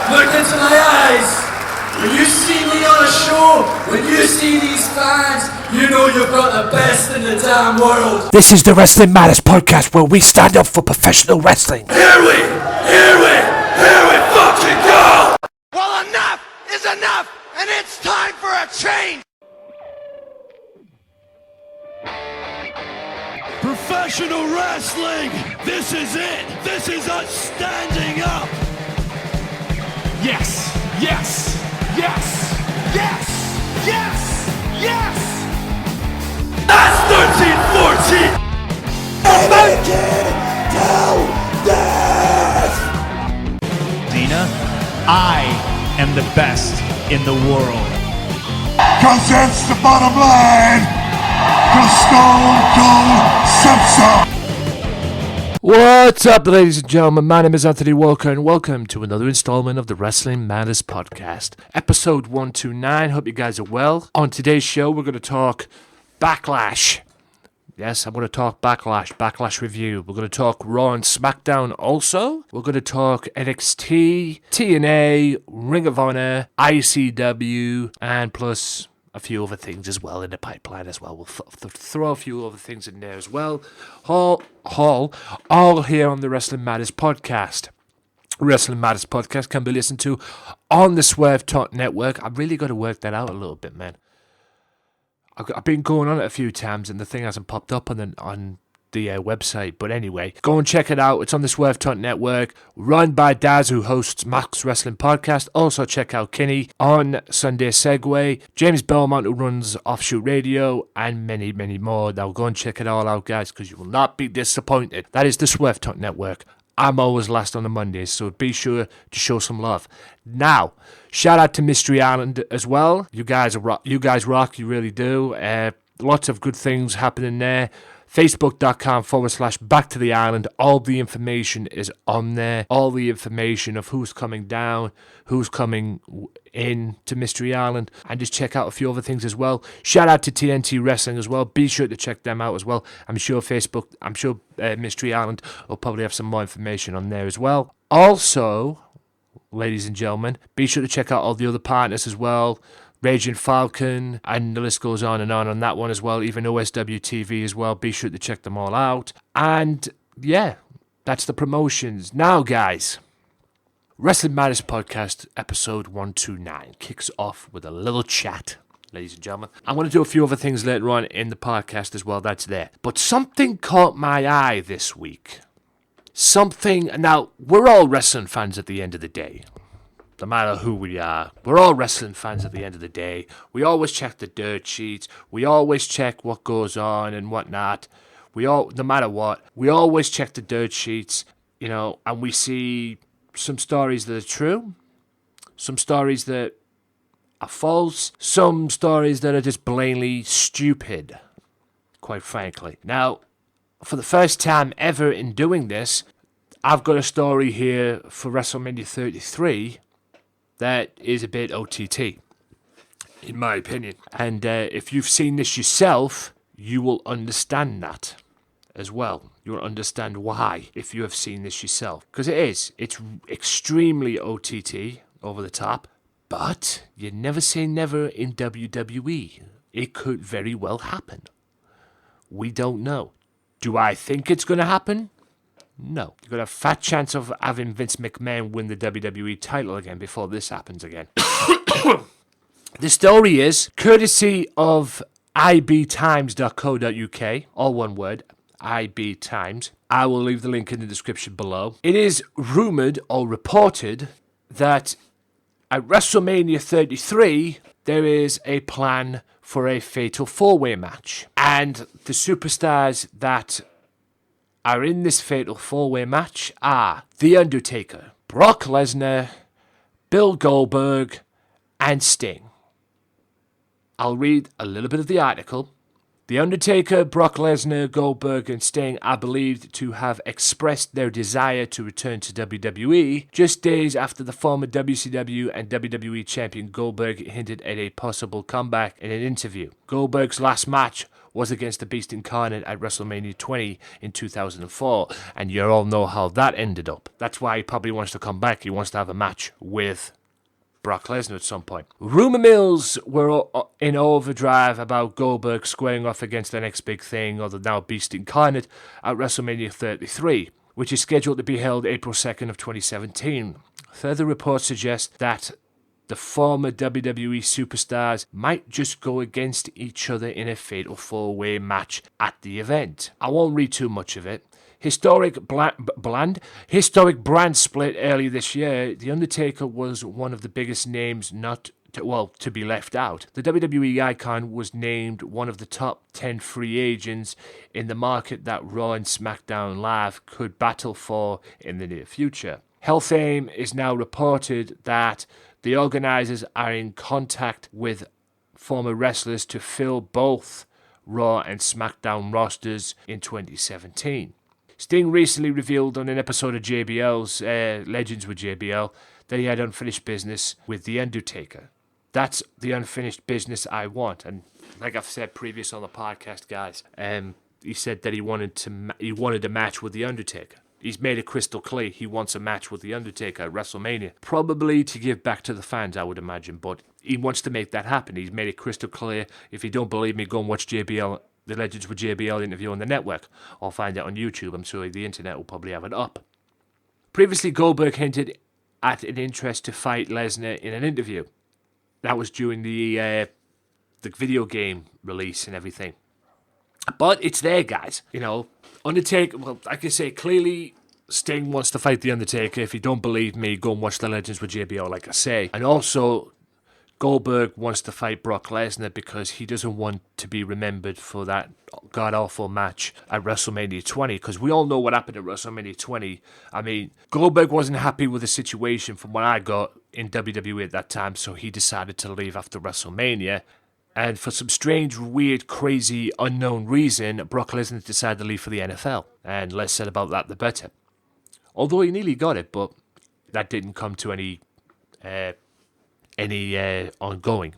Look into my eyes. When you see me on a show, when you see these fans, you know you've got the best in the damn world. This is the Wrestling Matters podcast where we stand up for professional wrestling. Here we fucking go! Well, enough is enough, and it's time for a change! Professional wrestling! This is it! This is us standing up! Yes! Yes! Yes! Yes! Yes! Yes! That's 13-14! Dina, I am the best in the world. Cause that's the bottom line. Cause Stone Cold said so. What's up, ladies and gentlemen? My name is Anthony Walker, and welcome to another installment of the Wrestling Matters podcast, episode 129. Hope you guys are well. On today's show, we're going to talk BackLash. Yes, I'm going to talk BackLash review. We're going to talk Raw and Smackdown also. We're going to talk NXT, TNA, Ring of Honor, ICW, and plus a few other things as well in the pipeline as well. We'll throw a few other things in there as well. All here on the Wrestling Matters podcast. Wrestling Matters podcast can be listened to on the Swerve Talk Network. I've really got to work that out a little bit, man. I've been going on it a few times and the thing hasn't popped up on the website. But anyway, go and check it out. It's on the Swerve Talk Network, run by Daz, who hosts Max Wrestling Podcast. Also check out Kinney on Sunday Segway, James Belmont, who runs Offshoot Radio, and many, many more. Now go and check it all out, guys, because you will not be disappointed. That is the Swerve Talk Network. I'm always last on the Mondays, so be sure to show some love. Now, shout out to Mystery Island as well. You guys rock, you really do. Lots of good things happening there. Facebook.com/Back to the Island. All the information is on there. All the information of who's coming down, who's coming in to Mystery Island, and just check out a few other things as well. Shout out to TNT Wrestling as well. Be sure to check them out as well. I'm sure Mystery Island will probably have some more information on there as well. Also, ladies and gentlemen, be sure to check out all the other partners as well. Raging Falcon, and the list goes on that one as well. Even OSW TV as well. Be sure to check them all out. And yeah, that's the promotions. Now, guys, Wrestling Matters Podcast episode 129 kicks off with a little chat, ladies and gentlemen. I'm going to do a few other things later on in the podcast as well. That's there. But something caught my eye this week. Now, we're all wrestling fans at the end of the day. No matter who we are, we're all wrestling fans at the end of the day. We always check the dirt sheets. We always check what goes on and whatnot. No matter what, we always check the dirt sheets, and we see some stories that are true, some stories that are false, some stories that are just blatantly stupid, quite frankly. Now, for the first time ever in doing this, I've got a story here for WrestleMania 33 that is a bit OTT, in my opinion. And if you've seen this yourself, you will understand that as well. You'll understand why if you have seen this yourself. Because it's extremely OTT, over the top. But you never say never in WWE. It could very well happen. We don't know. Do I think it's going to happen? No. You've got a fat chance of having Vince McMahon win the WWE title again before this happens again. The story is courtesy of ibtimes.co.uk, all one word, IB Times. I will leave the link in the description below. It is rumored or reported that at WrestleMania 33, there is a plan for a fatal four-way match. And the superstars that are in this fatal four-way match are The Undertaker, Brock Lesnar, Bill Goldberg, and Sting. I'll read a little bit of the article, The Undertaker, Brock Lesnar, Goldberg and Sting are believed to have expressed their desire to return to WWE just days after the former WCW and WWE champion Goldberg hinted at a possible comeback in an interview. Goldberg's last match was against the Beast Incarnate at WrestleMania 20 in 2004, and you all know how that ended up. That's why he probably wants to come back. He wants to have a match with Brock Lesnar at some point. Rumor mills were in overdrive about Goldberg squaring off against the next big thing, or the now Beast Incarnate, at WrestleMania 33, which is scheduled to be held April 2nd of 2017. Further reports suggest that the former WWE superstars might just go against each other in a fatal four-way match at the event. I won't read too much of it. Historic brand split early this year. The Undertaker was one of the biggest names to be left out. The WWE icon was named one of the top 10 free agents in the market that Raw and Smackdown Live could battle for in the near future. Hellfame is now reported that the organizers are in contact with former wrestlers to fill both Raw and Smackdown rosters in 2017. Sting recently revealed on an episode of JBL's Legends with JBL that he had unfinished business with The Undertaker. That's the unfinished business I want. And like I've said previous on the podcast, guys, he said that he wanted a match with The Undertaker. He's made it crystal clear he wants a match with The Undertaker at WrestleMania. Probably to give back to the fans, I would imagine, but he wants to make that happen. He's made it crystal clear. If you don't believe me, go and watch JBL, the Legends with JBL interview on the network, or find it on YouTube. I'm sure the internet will probably have it up. Previously, Goldberg hinted at an interest to fight Lesnar in an interview. That was during the video game release and everything. But it's there, guys. You know, Undertaker, well, like I say, clearly Sting wants to fight The Undertaker. If you don't believe me, go and watch the Legends with JBL, like I say. And also, Goldberg wants to fight Brock Lesnar because he doesn't want to be remembered for that god-awful match at WrestleMania 20, because we all know what happened at WrestleMania 20. I mean, Goldberg wasn't happy with the situation from what I got in WWE at that time, so he decided to leave after WrestleMania. And for some strange, weird, crazy, unknown reason, Brock Lesnar decided to leave for the NFL. And less said about that, the better. Although he nearly got it, but that didn't come to any ongoing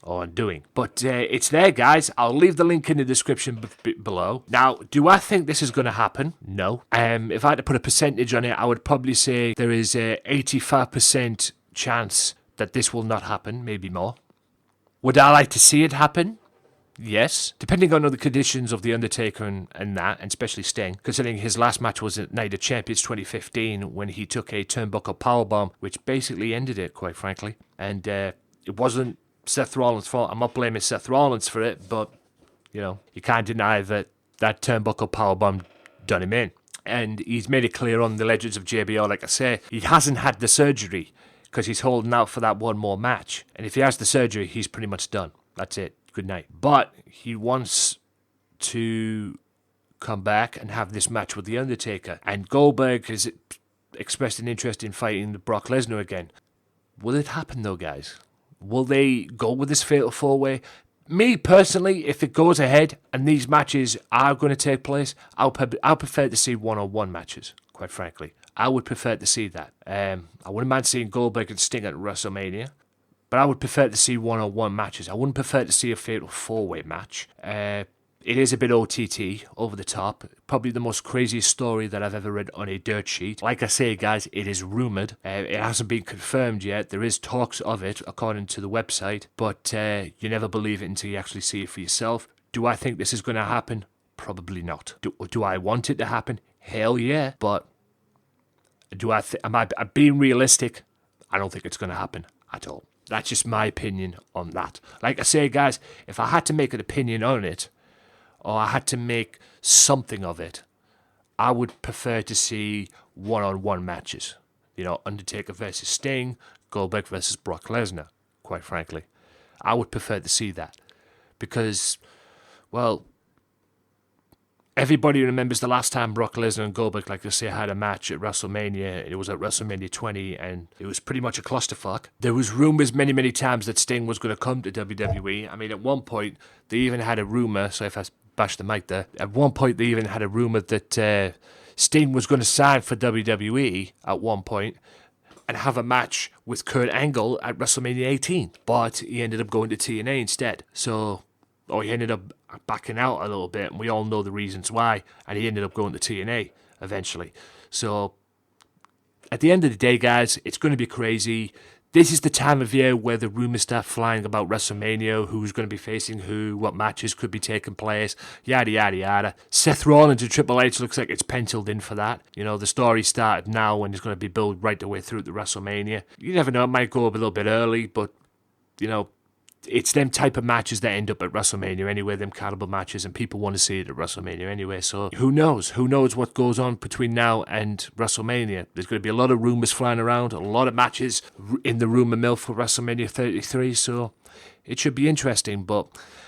or undoing. But it's there, guys. I'll leave the link in the description below. Now, do I think this is going to happen? No. If I had to put a percentage on it, I would probably say there is a 85% chance that this will not happen, maybe more. Would I like to see it happen? Yes. Depending on the conditions of The Undertaker and that, and especially Sting, considering his last match was at Night of Champions 2015 when he took a turnbuckle powerbomb, which basically ended it, quite frankly. And it wasn't Seth Rollins' fault. I'm not blaming Seth Rollins for it, but, you know, you can't deny that that turnbuckle powerbomb done him in. And he's made it clear on the Legends of JBL, like I say, he hasn't had the surgery because he's holding out for that one more match. And if he has the surgery, he's pretty much done. That's it. Good night. But he wants to come back and have this match with The Undertaker. And Goldberg has expressed an interest in fighting Brock Lesnar again. Will it happen though, guys? Will they go with this fatal four-way? Me, personally, if it goes ahead and these matches are going to take place, I'll prefer to see one-on-one matches, quite frankly. I would prefer to see that. I wouldn't mind seeing Goldberg and Sting at WrestleMania, but I would prefer to see one-on-one matches. I wouldn't prefer to see a fatal four-way match. It is a bit OTT, over the top. Probably the most craziest story that I've ever read on a dirt sheet. Like I say, guys, it is rumoured. It hasn't been confirmed yet. There is talks of it, according to the website. But you never believe it until you actually see it for yourself. Do I think this is going to happen? Probably not. Do I want it to happen? Hell yeah. But am I being realistic? I don't think it's going to happen at all. That's just my opinion on that. Like I say, guys, if I had to make an opinion on it, or I had to make something of it, I would prefer to see one-on-one matches. You know, Undertaker versus Sting, Goldberg versus Brock Lesnar, quite frankly. I would prefer to see that. Because, well, Everybody remembers the last time Brock Lesnar and Goldberg, like I say, had a match at WrestleMania. It was at WrestleMania 20, and it was pretty much a clusterfuck. There was rumours many, many times that Sting was going to come to WWE. I mean, at one point, they even had a rumour, so if I bash the mic there, at one point they even had a rumour that Sting was going to sign for WWE at one point and have a match with Kurt Angle at WrestleMania 18. But he ended up going to TNA instead. He ended up backing out a little bit, and we all know the reasons why, and he ended up going to TNA eventually. So, at the end of the day, guys, it's going to be crazy. This is the time of year where the rumours start flying about WrestleMania, who's going to be facing who, what matches could be taking place, yada, yada, yada. Seth Rollins and Triple H looks like it's penciled in for that. You know, the story started now and it's going to be built right the way through the WrestleMania. You never know, it might go a little bit early, but, you know, it's them type of matches that end up at WrestleMania anyway, them caliber matches, and people want to see it at WrestleMania anyway, so who knows? Who knows what goes on between now and WrestleMania? There's going to be a lot of rumours flying around, a lot of matches in the rumour mill for WrestleMania 33, so it should be interesting, but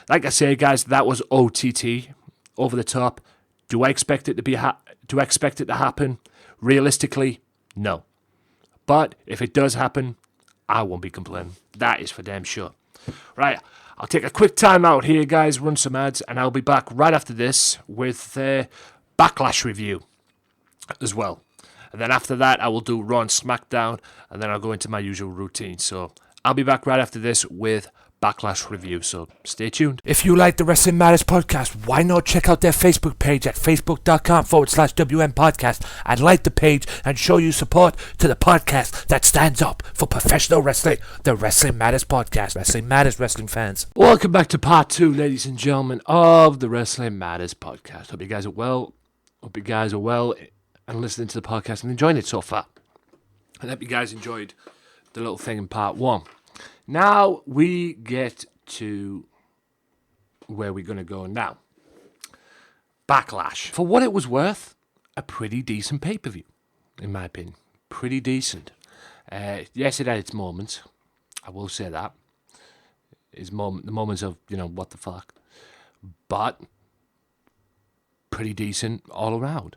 like I say, guys, that was OTT, over the top. Do I expect it to happen? Realistically, no. But if it does happen, I won't be complaining. That is for damn sure. Right, I'll take a quick time out here, guys, run some ads, and I'll be back right after this with BackLash review as well. And then after that, I will do Raw and Smackdown, and then I'll go into my usual routine. So I'll be back right after this with BackLash review, so stay tuned. If you like the Wrestling Matters podcast, why not check out their Facebook page at facebook.com/WM podcast and like the page and show your support to the podcast that stands up for professional wrestling, the Wrestling Matters podcast. Wrestling Matters, wrestling fans. Welcome back to part 2, ladies and gentlemen, of the Wrestling Matters podcast. Hope you guys are well. Hope you guys are well and listening to the podcast and enjoying it so far. And hope you guys enjoyed the little thing in part 1. Now we get to where we're going to go now. BackLash. For what it was worth, a pretty decent pay-per-view, in my opinion. Pretty decent. Yes, it had its moments. I will say that. The moments of, you know, what the fuck. But pretty decent all around.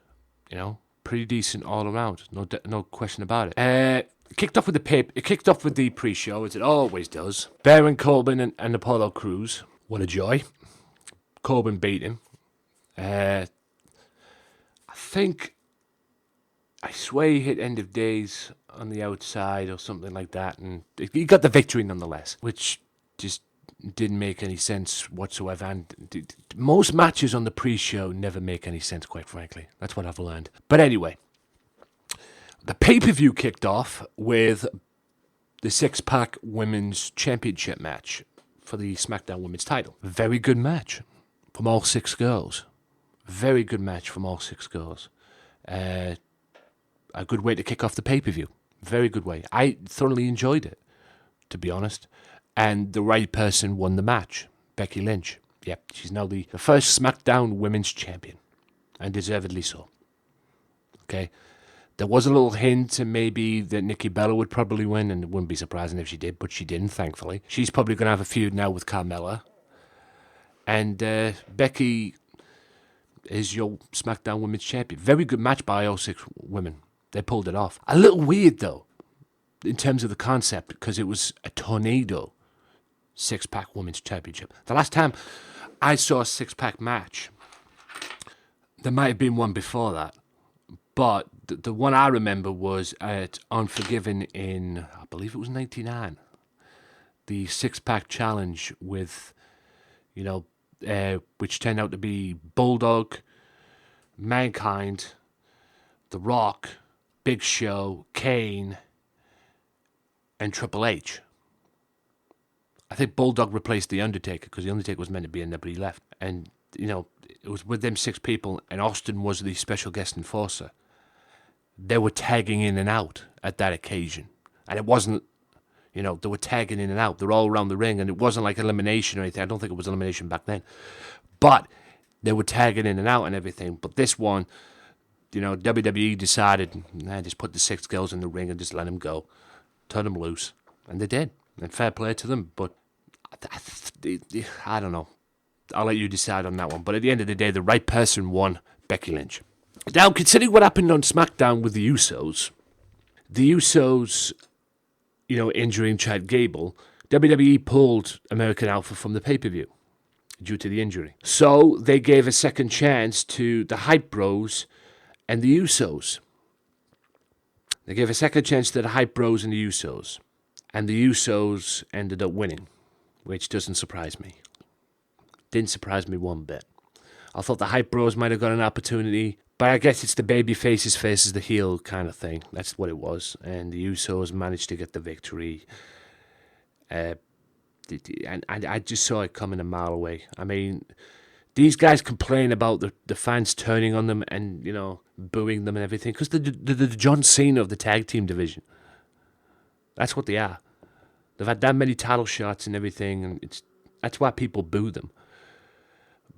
You know, pretty decent all around. No question about it. It kicked off with the pre-show, as it always does. Baron Corbin and Apollo Crews. What a joy. Corbin beat him. I swear he hit End of Days on the outside or something like that, and he got the victory nonetheless, which just didn't make any sense whatsoever. And most matches on the pre-show never make any sense, quite frankly. That's what I've learned. But anyway, the pay-per-view kicked off with the 6-pack Women's Championship match for the SmackDown Women's title. Very good match from all 6 girls. Very good match from all 6 girls. A good way to kick off the pay-per-view. Very good way. I thoroughly enjoyed it, to be honest. And the right person won the match. Becky Lynch. Yep, she's now the first SmackDown Women's Champion. And deservedly so. Okay. There was a little hint to maybe that Nikki Bella would probably win, and it wouldn't be surprising if she did, but she didn't, thankfully. She's probably going to have a feud now with Carmella. And Becky is your SmackDown Women's Champion. Very good match by all 6 women. They pulled it off. A little weird, though, in terms of the concept, because it was a tornado 6-pack Women's Championship. The last time I saw a 6-pack match, there might have been one before that, but the one I remember was at Unforgiven in, I believe it was 99. The 6-pack challenge with, you know, which turned out to be Bulldog, Mankind, The Rock, Big Show, Kane, and Triple H. I think Bulldog replaced The Undertaker because The Undertaker was meant to be in there, but he left. And, you know, it was with them 6 people, and Austin was the special guest enforcer. They were tagging in and out at that occasion. And it wasn't, you know, they were tagging in and out. They're all around the ring, and it wasn't like elimination or anything. I don't think it was elimination back then. But they were tagging in and out and everything. But this one, you know, WWE decided, just put the 6 girls in the ring and just let them go. Turn them loose. And they did. And fair play to them. But I don't know. I'll let you decide on that one. But at the end of the day, the right person won, Becky Lynch. Now, considering what happened on Smackdown with the Usos, injuring Chad Gable, WWE pulled American Alpha from the pay-per-view due to the injury. So they gave a second chance to the Hype Bros and the Usos. They gave a second chance to the Hype Bros and the Usos. And the Usos ended up winning, which doesn't surprise me. Didn't surprise me one bit. I thought the Hype Bros might have got an opportunity, but I guess it's the baby faces faces the heel kind of thing. That's what it was. And the Usos managed to get the victory. And I just saw it coming a mile away. I mean, these guys complain about the fans turning on them and, booing them and everything, because they're the John Cena of the tag team division. That's what they are. They've had that many title shots and everything, and that's why people boo them.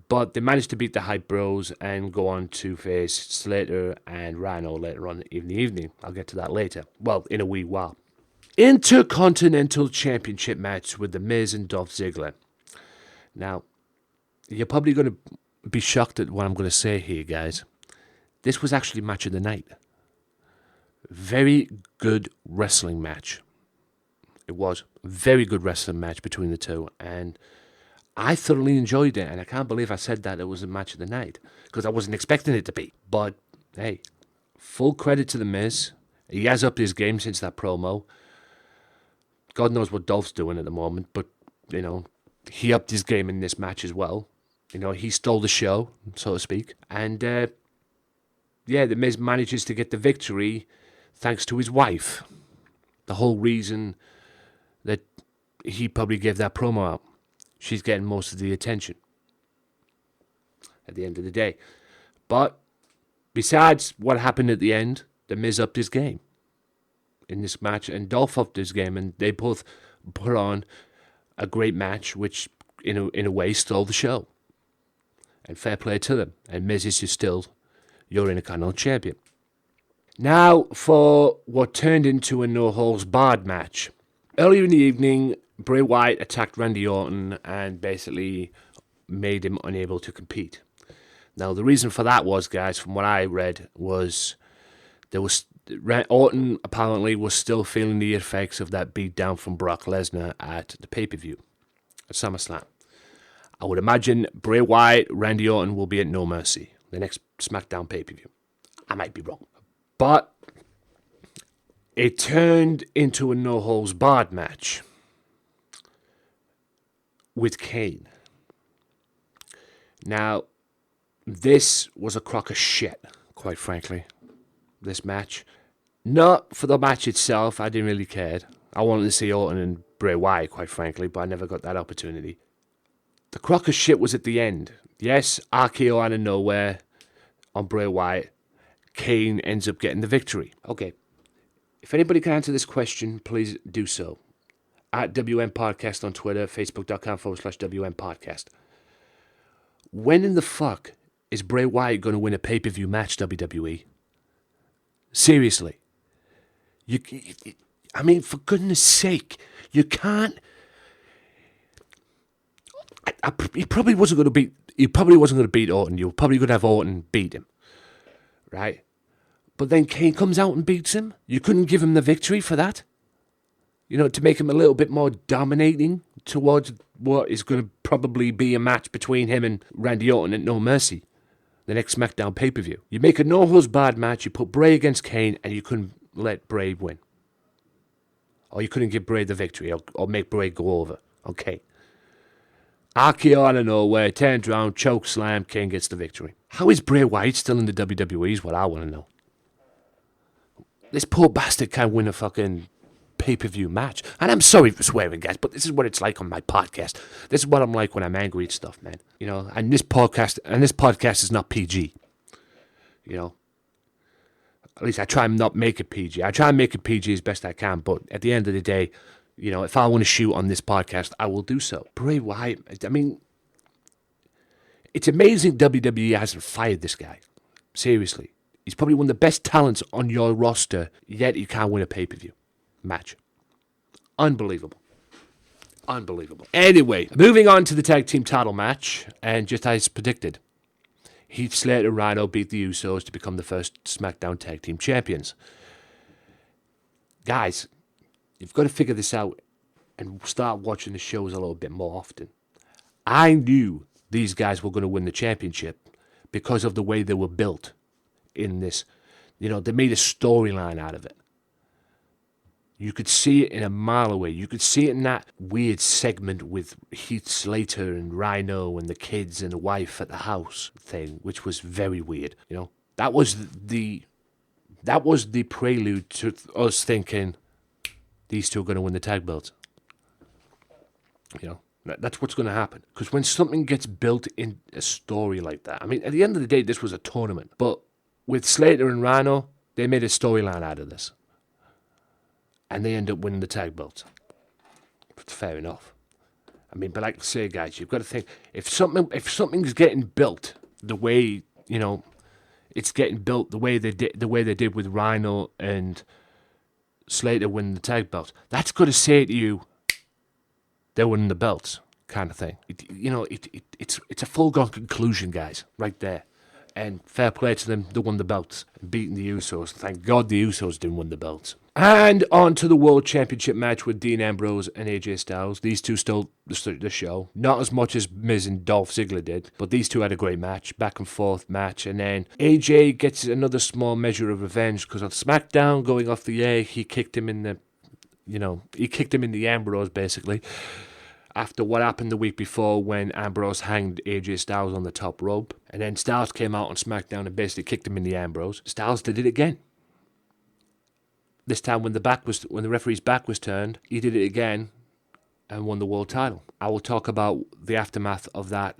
But they managed to beat the Hype Bros and go on to face Slater and Rhino later on in the evening. I'll get to that later. Well, in a wee while. Intercontinental Championship match with The Miz and Dolph Ziggler. Now, you're probably going to be shocked at what I'm going to say here, guys. This was actually match of the night. Very good wrestling match. It was a very good wrestling match between the two, and I thoroughly enjoyed it, and I can't believe I said that it was a match of the night, because I wasn't expecting it to be. But, hey, full credit to The Miz. He has upped his game since that promo. God knows what Dolph's doing at the moment, but, he upped his game in this match as well. He stole the show, so to speak. And, The Miz manages to get the victory thanks to his wife. The whole reason that he probably gave that promo out. She's getting most of the attention at the end of the day. But besides what happened at the end, The Miz upped his game in this match, and Dolph upped his game, and they both put on a great match, which in a way stole the show. And fair play to them. And Miz is still your Intercontinental Champion. Now for what turned into a no-holds-barred match. Earlier in the evening, Bray Wyatt attacked Randy Orton and basically made him unable to compete. Now, the reason for that was, guys, from what I read, was Orton apparently was still feeling the effects of that beatdown from Brock Lesnar at the pay-per-view at SummerSlam. I would imagine Bray Wyatt, Randy Orton will be at No Mercy, the next SmackDown pay-per-view. I might be wrong. But it turned into a no-holds-barred match with Kane. Now, this was a crock of shit, quite frankly, this match. Not for the match itself, I didn't really care. I wanted to see Orton and Bray Wyatt, quite frankly, but I never got that opportunity. The crock of shit was at the end. Yes, RKO out of nowhere on Bray Wyatt. Kane ends up getting the victory. Okay, if anybody can answer this question, please do so. At WM Podcast on Twitter, facebook.com/WM Podcast. When in the fuck is Bray Wyatt going to win a pay-per-view match, WWE? Seriously. I mean, for goodness sake, you can't... He probably wasn't going to beat Orton. You were probably going to have Orton beat him. Right? But then Kane comes out and beats him. You couldn't give him the victory for that? To make him a little bit more dominating towards what is going to probably be a match between him and Randy Orton at No Mercy, the next SmackDown pay-per-view. You make a no-holds-barred match, you put Bray against Kane, and you couldn't let Bray win. Or you couldn't give Bray the victory, or make Bray go over. Okay. RKO out of nowhere, turns around, choke slam, Kane gets the victory. How is Bray Wyatt still in the WWE is what I want to know. This poor bastard can't win a fucking pay-per-view match. And I'm sorry for swearing, guys, but this is what it's like on my podcast. This is what I'm like when I'm angry at stuff, man. And this podcast is not PG. At least I try and not make it PG. I try and make it PG as best I can, but at the end of the day, if I want to shoot on this podcast, I will do so. Bray Wyatt, I mean, it's amazing WWE hasn't fired this guy. Seriously. He's probably one of the best talents on your roster, yet he can't win a pay-per-view match. Unbelievable. Unbelievable. Anyway, moving on to the tag team title match, and just as predicted, Heath Slater and Rhino beat the Usos to become the first SmackDown tag team champions. Guys, you've got to figure this out and start watching the shows a little bit more often. I knew these guys were going to win the championship because of the way they were built in this. You know, they made a storyline out of it. You could see it in a mile away. You could see it in that weird segment with Heath Slater and Rhino and the kids and the wife at the house thing, which was very weird. You know, that was the prelude to us thinking these two are going to win the tag belts. You know, that's what's going to happen. Because when something gets built in a story like that, I mean, at the end of the day, this was a tournament. But with Slater and Rhino, they made a storyline out of this. And they end up winning the tag belts. Fair enough. I mean, but like I say, guys, you've got to think, if something's getting built the way, you know, it's getting built the way they did with Rhino and Slater winning the tag belts, that's got to say to you, they're winning the belts, kind of thing. It's a foregone conclusion, guys, right there. And fair play to them, they won the belts and beating the Usos. Thank God the Usos didn't win the belts. And on to the World Championship match with Dean Ambrose and AJ Styles. These two stole the show. Not as much as Miz and Dolph Ziggler did, but these two had a great match, back and forth match. And then AJ gets another small measure of revenge because on SmackDown, going off the air, he kicked him in the Ambrose, basically. After what happened the week before when Ambrose hanged AJ Styles on the top rope. And then Styles came out on SmackDown and basically kicked him in the Ambrose. Styles did it again. This time when the referee's back was turned, he did it again and won the world title. I will talk about the aftermath of that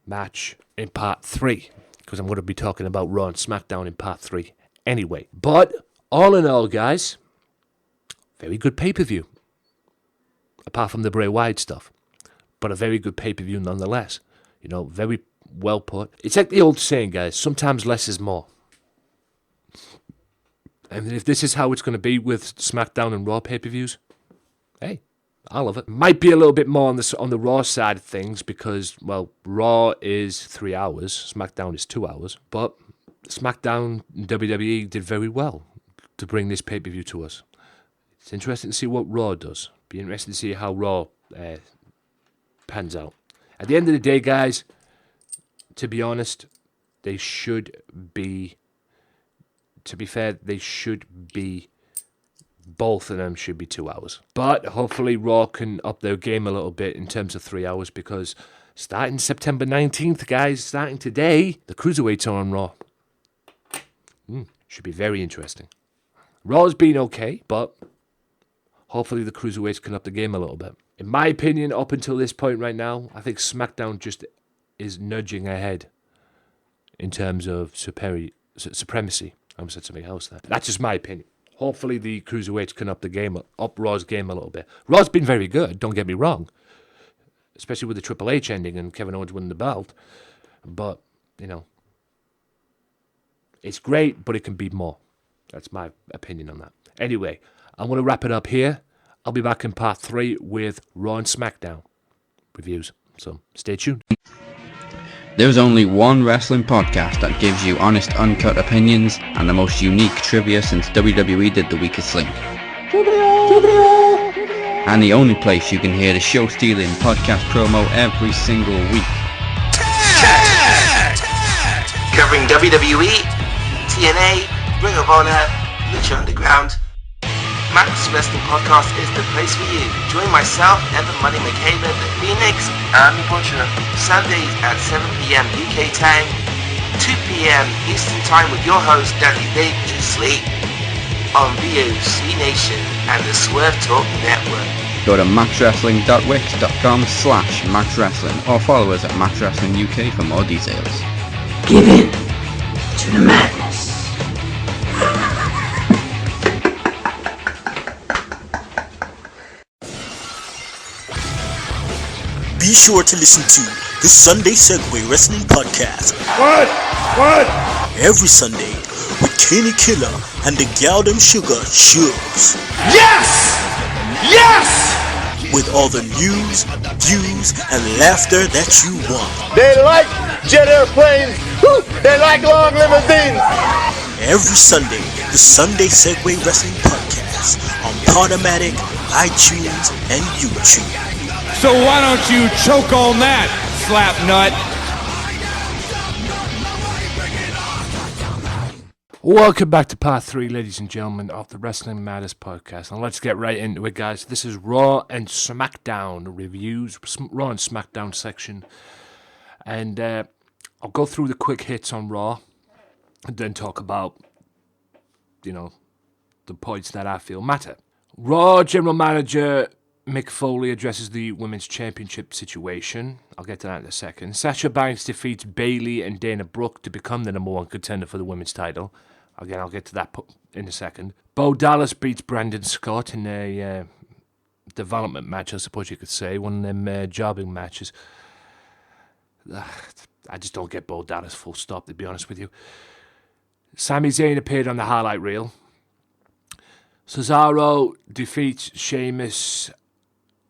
match in part 3, because I'm going to be talking about Raw and SmackDown in part 3 anyway. But all in all, guys, very good pay-per-view. Apart from the Bray Wyatt stuff. But a very good pay-per-view nonetheless. You know, very well put. It's like the old saying, guys, sometimes less is more. And if this is how it's going to be with SmackDown and Raw pay-per-views, hey, I love it. Might be a little bit more on the Raw side of things because, well, Raw is 3 hours, SmackDown is 2 hours. But SmackDown and WWE did very well to bring this pay-per-view to us. It's interesting to see what Raw does. Be interesting to see how Raw pans out. At the end of the day, guys, to be honest, they should be... To be fair, both of them should be 2 hours. But hopefully Raw can up their game a little bit in terms of 3 hours because starting September 19th, guys, starting today, the Cruiserweights are on Raw. Should be very interesting. Raw's been okay, but hopefully the Cruiserweights can up the game a little bit. In my opinion, up until this point right now, I think SmackDown just is nudging ahead in terms of supremacy. I almost said something else there. That's just my opinion. Hopefully the Cruiserweights can up Raw's game a little bit. Raw's been very good, don't get me wrong. Especially with the Triple H ending and Kevin Owens winning the belt. But, you know, it's great, but it can be more. That's my opinion on that. Anyway, I'm going to wrap it up here. I'll be back in part 3 with Raw and SmackDown reviews. So stay tuned. There's only one wrestling podcast that gives you honest, uncut opinions and the most unique trivia since WWE did The Weakest Link. And the only place you can hear the show-stealing podcast promo every single week. Covering WWE, TNA, Ring of Honor, Lucha Underground. Max Wrestling Podcast is the place for you. Join myself, Evan Money McCabe, the Phoenix, and the Butcher. Sundays at 7 p.m. UK time, 2 p.m. Eastern time with your host, Daddy Dangerously, on VOC Nation and the Swerve Talk Network. Go to maxwrestling.wix.com/maxwrestling or follow us at maxwrestling UK for more details. Give in to the madness. Be sure to listen to the Sunday Segway Wrestling Podcast. What? Every Sunday with Kenny Killer and the Galdem Sugar Shugs. Yes! Yes! with all the news, views, and laughter that you want. They like jet airplanes. Woo! They like long limousines. Every Sunday, the Sunday Segway Wrestling Podcast on Podomatic, iTunes, and YouTube. So why don't you choke on that, slap nut? Welcome back to part 3, ladies and gentlemen, of the Wrestling Matters podcast. And let's get right into it, guys. This is Raw and Smackdown reviews, Raw and Smackdown section. And I'll go through the quick hits on Raw and then talk about, the points that I feel matter. Raw General Manager Mick Foley addresses the Women's Championship situation. I'll get to that in a second. Sasha Banks defeats Bayley and Dana Brooke to become the number 1 contender for the women's title. Again, I'll get to that in a second. Bo Dallas beats Brandon Scott in a development match, I suppose you could say. One of them jobbing matches. I just don't get Bo Dallas full stop, to be honest with you. Sami Zayn appeared on the highlight reel. Cesaro defeats Sheamus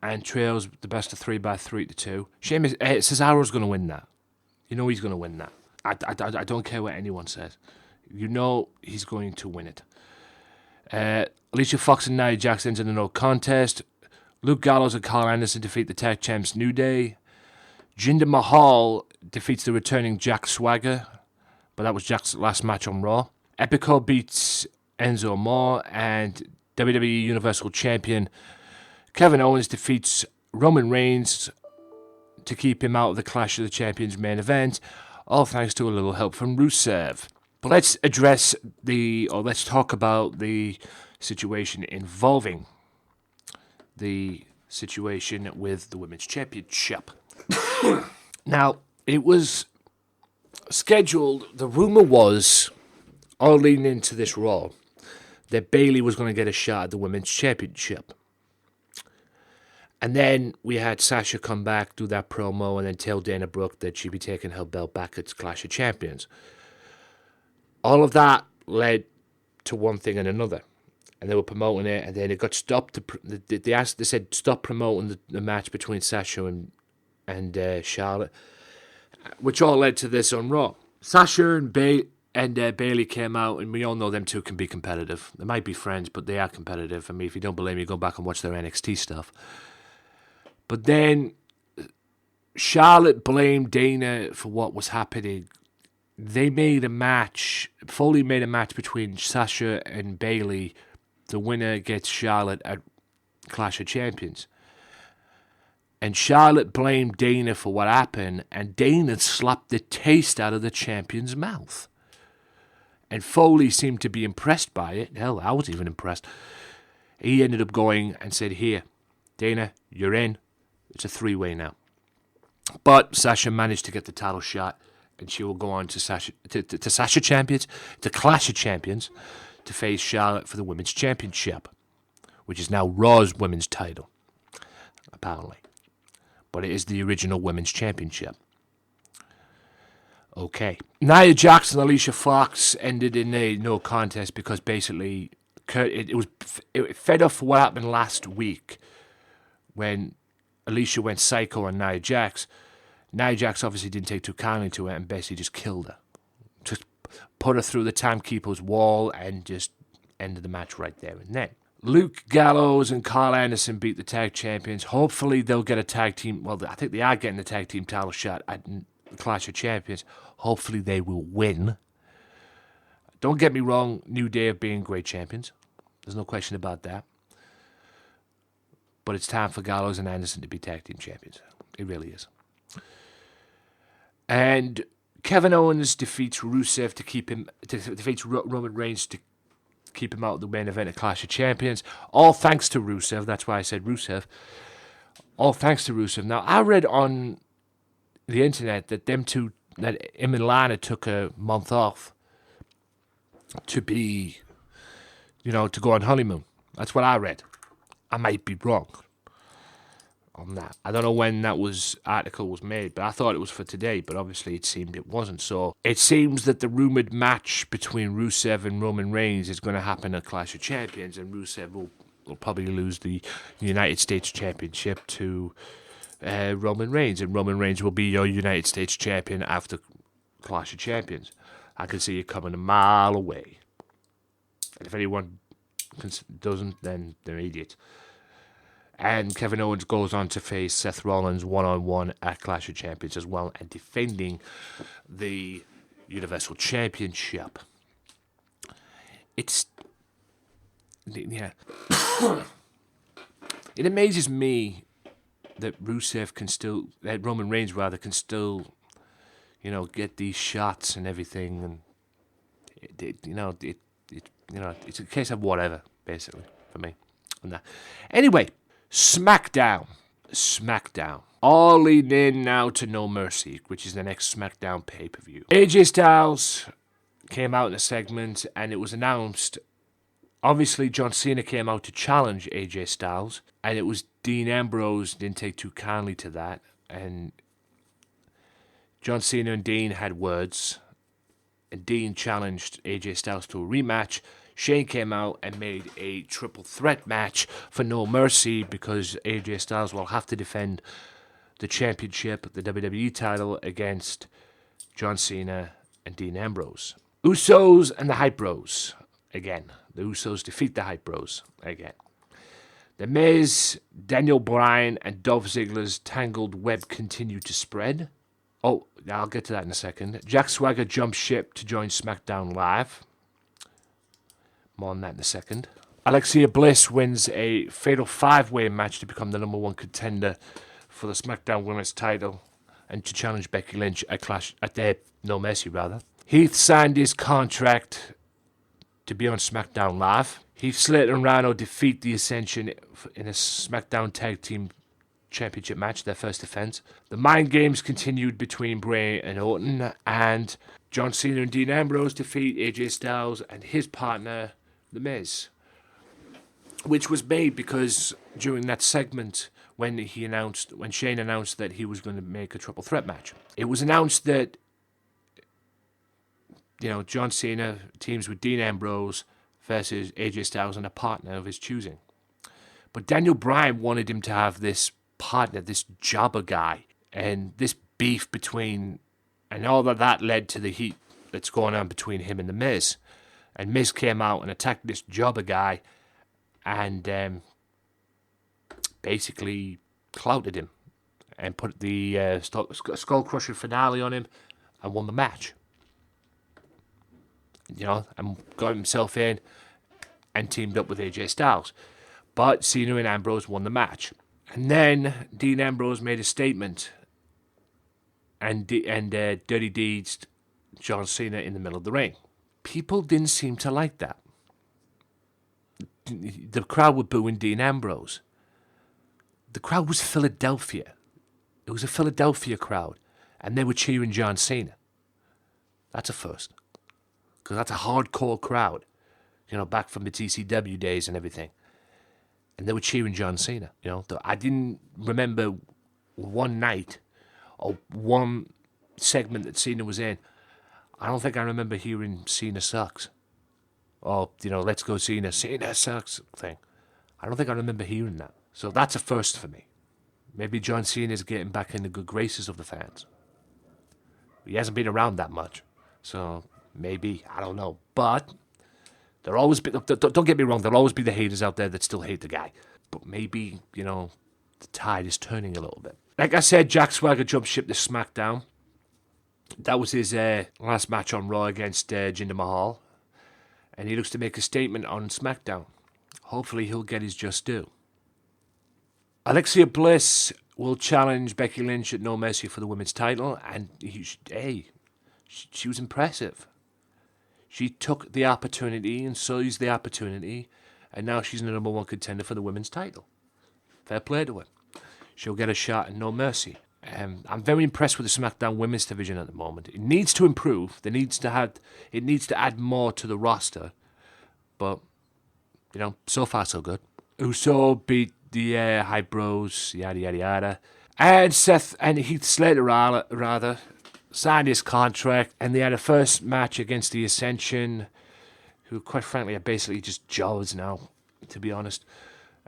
and trails the best of 3 by 3-2. Cesaro's going to win that. You know he's going to win that. I don't care what anyone says. You know he's going to win it. Alicia Fox and Nia Jax ends in a no contest. Luke Gallows and Carl Anderson defeat the tag champs New Day. Jinder Mahal defeats the returning Jack Swagger, but that was Jack's last match on Raw. Epico beats Enzo Amore, and WWE Universal Champion Kevin Owens defeats Roman Reigns to keep him out of the Clash of the Champions main event, all thanks to a little help from Rusev. But let's let's talk about the situation involving the situation with the Women's Championship. Now, it was scheduled, the rumor was, all leading into this Raw, that Bayley was going to get a shot at the Women's Championship. And then we had Sasha come back, do that promo, and then tell Dana Brooke that she'd be taking her belt back at Clash of Champions. All of that led to one thing and another. And they were promoting it, and then it got stopped. They said stop promoting the match between Sasha and Charlotte, which all led to this on Raw. Sasha and Bayley came out, and we all know them two can be competitive. They might be friends, but they are competitive. I mean, if you don't believe me, go back and watch their NXT stuff. But then Charlotte blamed Dana for what was happening. They made a match. Foley made a match between Sasha and Bayley. The winner gets Charlotte at Clash of Champions. And Charlotte blamed Dana for what happened, and Dana slapped the taste out of the champion's mouth. And Foley seemed to be impressed by it. Hell, I was even impressed. He ended up going and said, here, Dana, you're in. It's a 3-way now. But Sasha managed to get the title shot, and she will go on to Sasha Champions, to Clash of Champions, to face Charlotte for the Women's Championship, which is now Raw's Women's title, apparently. But it is the original Women's Championship. Okay. Nia Jax and Alicia Fox ended in a no contest because basically it fed off what happened last week when Alicia went psycho on Nia Jax. Nia Jax obviously didn't take too kindly to it and basically just killed her. Just put her through the timekeeper's wall and just ended the match right there and then. Luke Gallows and Carl Anderson beat the tag champions. Hopefully they'll get a tag team. Well, I think they are getting the tag team title shot at Clash of Champions. Hopefully they will win. Don't get me wrong, New Day have been great champions. There's no question about that. But it's time for Gallows and Anderson to be tag team champions. It really is. And Kevin Owens defeats Rusev defeats Roman Reigns to keep him out of the main event at Clash of Champions. All thanks to Rusev. That's why I said Rusev. All thanks to Rusev. Now, I read on the internet that him and Lana took a month off to be, to go on honeymoon. That's what I read. I might be wrong on that. I don't know when that article was made, but I thought it was for today, but obviously it seemed it wasn't. So it seems that the rumored match between Rusev and Roman Reigns is going to happen at Clash of Champions, and Rusev will will probably lose the United States Championship to Roman Reigns, and Roman Reigns will be your United States Champion after Clash of Champions. I can see it coming a mile away. And if anyone doesn't, then they're idiots. And Kevin Owens goes on to face Seth Rollins one-on-one at Clash of Champions as well, and defending the Universal Championship. Yeah. It amazes me that Roman Reigns can still, get these shots and everything, and it's a case of whatever, basically, for me. Anyway, Smackdown. All leading in now to No Mercy, which is the next Smackdown pay-per-view. AJ Styles came out in a segment, and it was announced. Obviously, John Cena came out to challenge AJ Styles, and it was Dean Ambrose didn't take too kindly to that, and John Cena and Dean had words, and Dean challenged AJ Styles to a rematch. Shane came out and made a triple threat match for No Mercy because AJ Styles will have to defend the championship, the WWE title, against John Cena and Dean Ambrose. Usos and the Hype Bros again. The Usos defeat the Hype Bros again. The Miz, Daniel Bryan, and Dolph Ziggler's tangled web continue to spread. Oh, I'll get to that in a second. Jack Swagger jumps ship to join Smackdown Live. More on that in a second. Alexa Bliss wins a fatal 5-way match to become the number 1 contender for the SmackDown Women's title and to challenge Becky Lynch at No Mercy, rather. Heath signed his contract to be on SmackDown Live. Heath Slater and Rhino defeat the Ascension in a SmackDown Tag Team Championship match, their first defense. The mind games continued between Bray and Orton, and John Cena and Dean Ambrose defeat AJ Styles and his partner, The Miz, which was made because during that segment when Shane announced that he was going to make a triple threat match, it was announced that John Cena teams with Dean Ambrose versus AJ Styles and a partner of his choosing. But Daniel Bryan wanted him to have this partner, this jobber guy, and this beef between, and all of that led to the heat that's going on between him and The Miz. And Miz came out and attacked this jobber guy and basically clouted him and put the skull-crushing finale on him and won the match. And got himself in and teamed up with AJ Styles. But Cena and Ambrose won the match. And then Dean Ambrose made a statement and Dirty Deeds John Cena in the middle of the ring. People didn't seem to like that. The crowd were booing Dean Ambrose. The crowd was Philadelphia. It was a Philadelphia crowd. And they were cheering John Cena. That's a first. Because that's a hardcore crowd. Back from the TCW days and everything. And they were cheering John Cena. I didn't remember one night or one segment that Cena was in. I don't think I remember hearing Cena sucks. Or, let's go Cena sucks thing. I don't think I remember hearing that. So that's a first for me. Maybe John Cena's getting back in the good graces of the fans. He hasn't been around that much. So maybe, I don't know. But there'll always be, don't get me wrong, there'll always be the haters out there that still hate the guy. But maybe, the tide is turning a little bit. Like I said, Jack Swagger jumped ship to SmackDown. That was his last match on Raw against Jinder Mahal. And he looks to make a statement on SmackDown. Hopefully he'll get his just due. Alexa Bliss will challenge Becky Lynch at No Mercy for the women's title. And she was impressive. She took the opportunity and seized the opportunity. And now she's the number 1 contender for the women's title. Fair play to her. She'll get a shot at No Mercy. I'm very impressed with the SmackDown women's division at the moment. It needs to improve. It needs to add more to the roster. But, so far so good. Uso beat the Hype Bros, yada, yada, yada. And Seth and Heath Slater, rather, signed his contract. And they had a first match against the Ascension, who, quite frankly, are basically just jobs now, to be honest.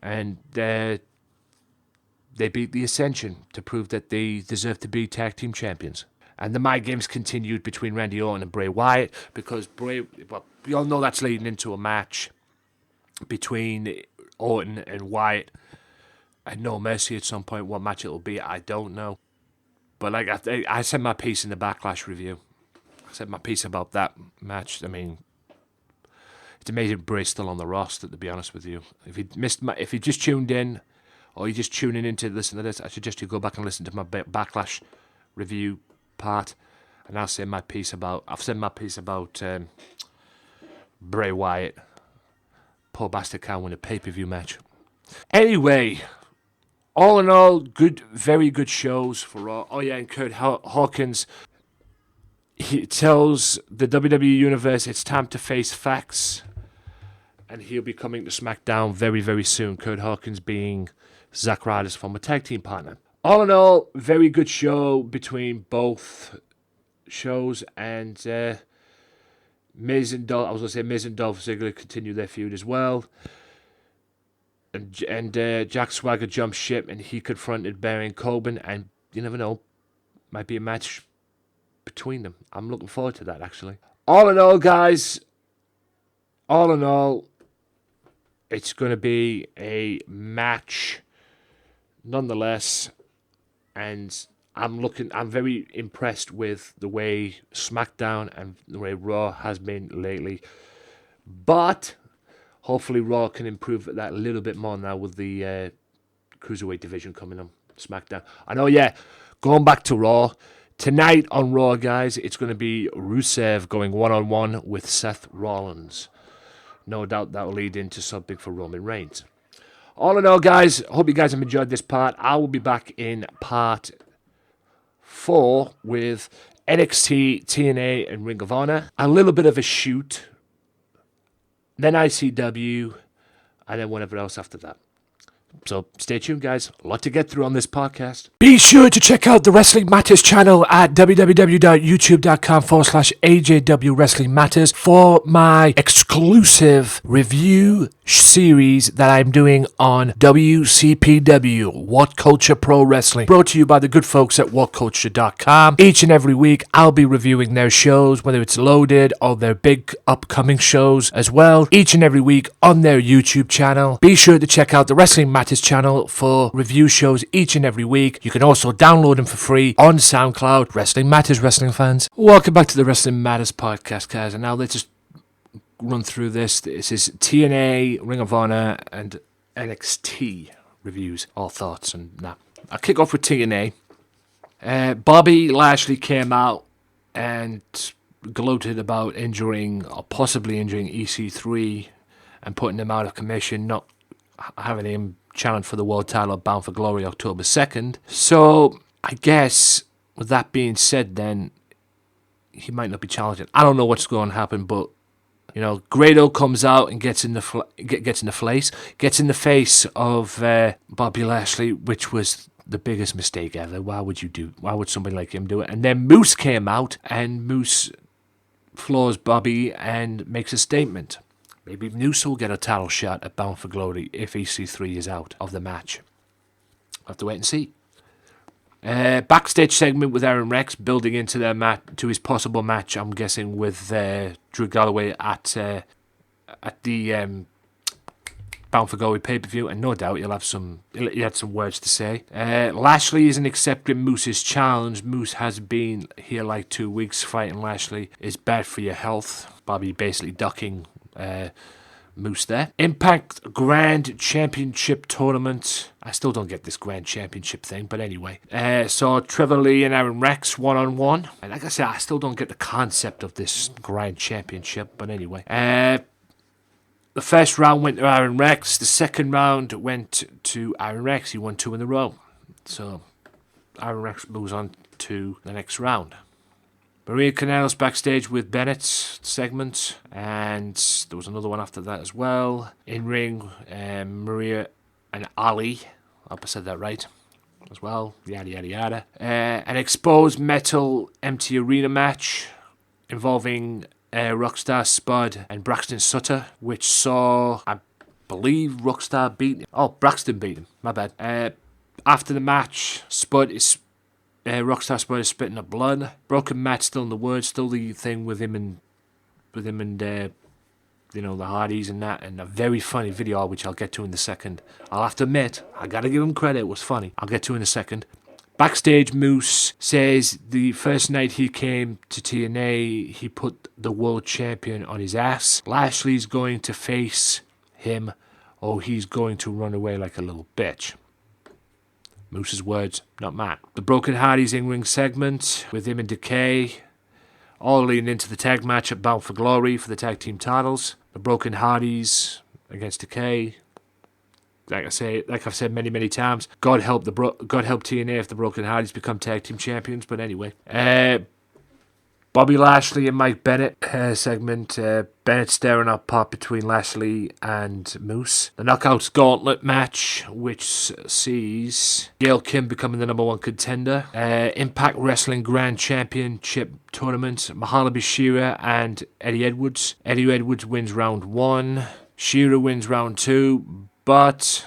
and they beat the Ascension to prove that they deserve to be tag team champions. And the mind games continued between Randy Orton and Bray Wyatt, because we all know that's leading into a match between Orton and Wyatt at No Mercy at some point. What match it'll be, I don't know. But like I said my piece in the Backlash review. I said my piece about that match. I mean, it's amazing Bray's still on the roster, to be honest with you. If you just tuned in, or you're just tuning in to listen to this, I suggest you go back and listen to my Backlash review part, and I've said my piece about Bray Wyatt. Poor bastard can't win a pay-per-view match. Anyway, all in all, very good shows for Raw. Oh yeah, and Kurt Hawkins, he tells the WWE Universe it's time to face facts, and he'll be coming to SmackDown very, very soon. Kurt Hawkins being Zack Ryder's former tag team partner. All in all, very good show between both shows, and Miz and Dolph Ziggler continue their feud as well. And Jack Swagger jumped ship, and he confronted Baron Corbin, and you never know, might be a match between them. I'm looking forward to that, actually. All in all, guys, it's going to be a match nonetheless, and I'm very impressed with the way SmackDown and the way Raw has been lately. But hopefully Raw can improve that a little bit more now with the Cruiserweight division coming on SmackDown. I know, yeah, going back to Raw, tonight on Raw, guys, it's going to be Rusev going one-on-one with Seth Rollins. No doubt that will lead into something for Roman Reigns. All in all, guys, hope you guys have enjoyed this part. I will be back in part 4 with NXT, TNA, and Ring of Honor. A little bit of a shoot, then ICW, and then whatever else after that. So stay tuned, guys. A lot to get through on this podcast. Be sure to check out the Wrestling Matters channel at www.youtube.com/AJW Wrestling Matters for my exclusive review series that I'm doing on WCPW, What Culture Pro Wrestling, brought to you by the good folks at WhatCulture.com. Each and every week, I'll be reviewing their shows, whether it's loaded or their big upcoming shows as well, each and every week on their YouTube channel. Be sure to check out the Wrestling Matters channel for review shows each and every week. You can also download them for free on SoundCloud. Wrestling Matters, wrestling fans. Welcome back to the Wrestling Matters podcast, guys. And now let's just run through this. This is TNA, Ring of Honor, and NXT reviews, all thoughts, and that. I'll kick off with TNA. Bobby Lashley came out and gloated about injuring, or possibly injuring, EC3 and putting him out of commission, not having him challenge for the world title at Bound for Glory October 2nd. So, I guess, with that being said then, he might not be challenging. I don't know what's going to happen, but you know, Grado comes out and gets in the face of Bobby Lashley, which was the biggest mistake ever. Why would somebody like him do it? And then Moose came out, and Moose floors Bobby and makes a statement. Maybe Moose will get a title shot at Bound for Glory if EC3 is out of the match. We'll have to wait and see. Backstage segment with Aaron Rex building into to his possible match, I'm guessing, with Drew Galloway at the Bound for Glory pay-per-view, and no doubt he had some words to say. Lashley isn't accepting Moose's challenge. Moose has been here like 2 weeks. Fighting Lashley is bad for your health. Bobby basically ducking Moose there. Impact Grand Championship Tournament. I still don't get this Grand Championship thing, but anyway. So Trevor Lee and Aaron Rex one-on-one. And like I said, I still don't get the concept of this Grand Championship, but anyway. The first round went to Aaron Rex. The second round went to Aaron Rex. He won 2 in a row. So Aaron Rex moves on to the next round. Maria Kanellis backstage with Bennett's segment, and there was another one after that as well. In ring, Maria and Ali, I hope I said that right, as well. Yada yada yada. An exposed metal empty arena match involving Rockstar Spud and Braxton Sutter, which saw, I'm believe Rockstar beat him. Oh, Braxton beat him. My bad. After the match, Rockstar Spud is spitting up blood. Broken Matt still in the word, still the thing with him and the Hardys and that, and a very funny video which I'll get to in a second. I'll have to admit, I gotta give him credit, it was funny. I'll get to in a second. Backstage, Moose says the first night he came to TNA, he put the world champion on his ass. Lashley's going to face him, or he's going to run away like a little bitch. Moose's words, not mine. The Broken Hardys in-ring segment with him and Decay, all leading into the tag match at Bound for Glory for the tag team titles. The Broken Hardys against Decay. Like I've said many times, God help TNA if the Broken Hardys become tag team champions. But anyway, Bobby Lashley and Mike Bennett segment. Bennett staring up pop between Lashley and Moose. The Knockouts Gauntlet match, which sees Gail Kim becoming the number 1 contender. Impact Wrestling Grand Championship Tournament. Mahalabi Shira and Eddie Edwards. Eddie Edwards wins round 1. Shira wins round 2, but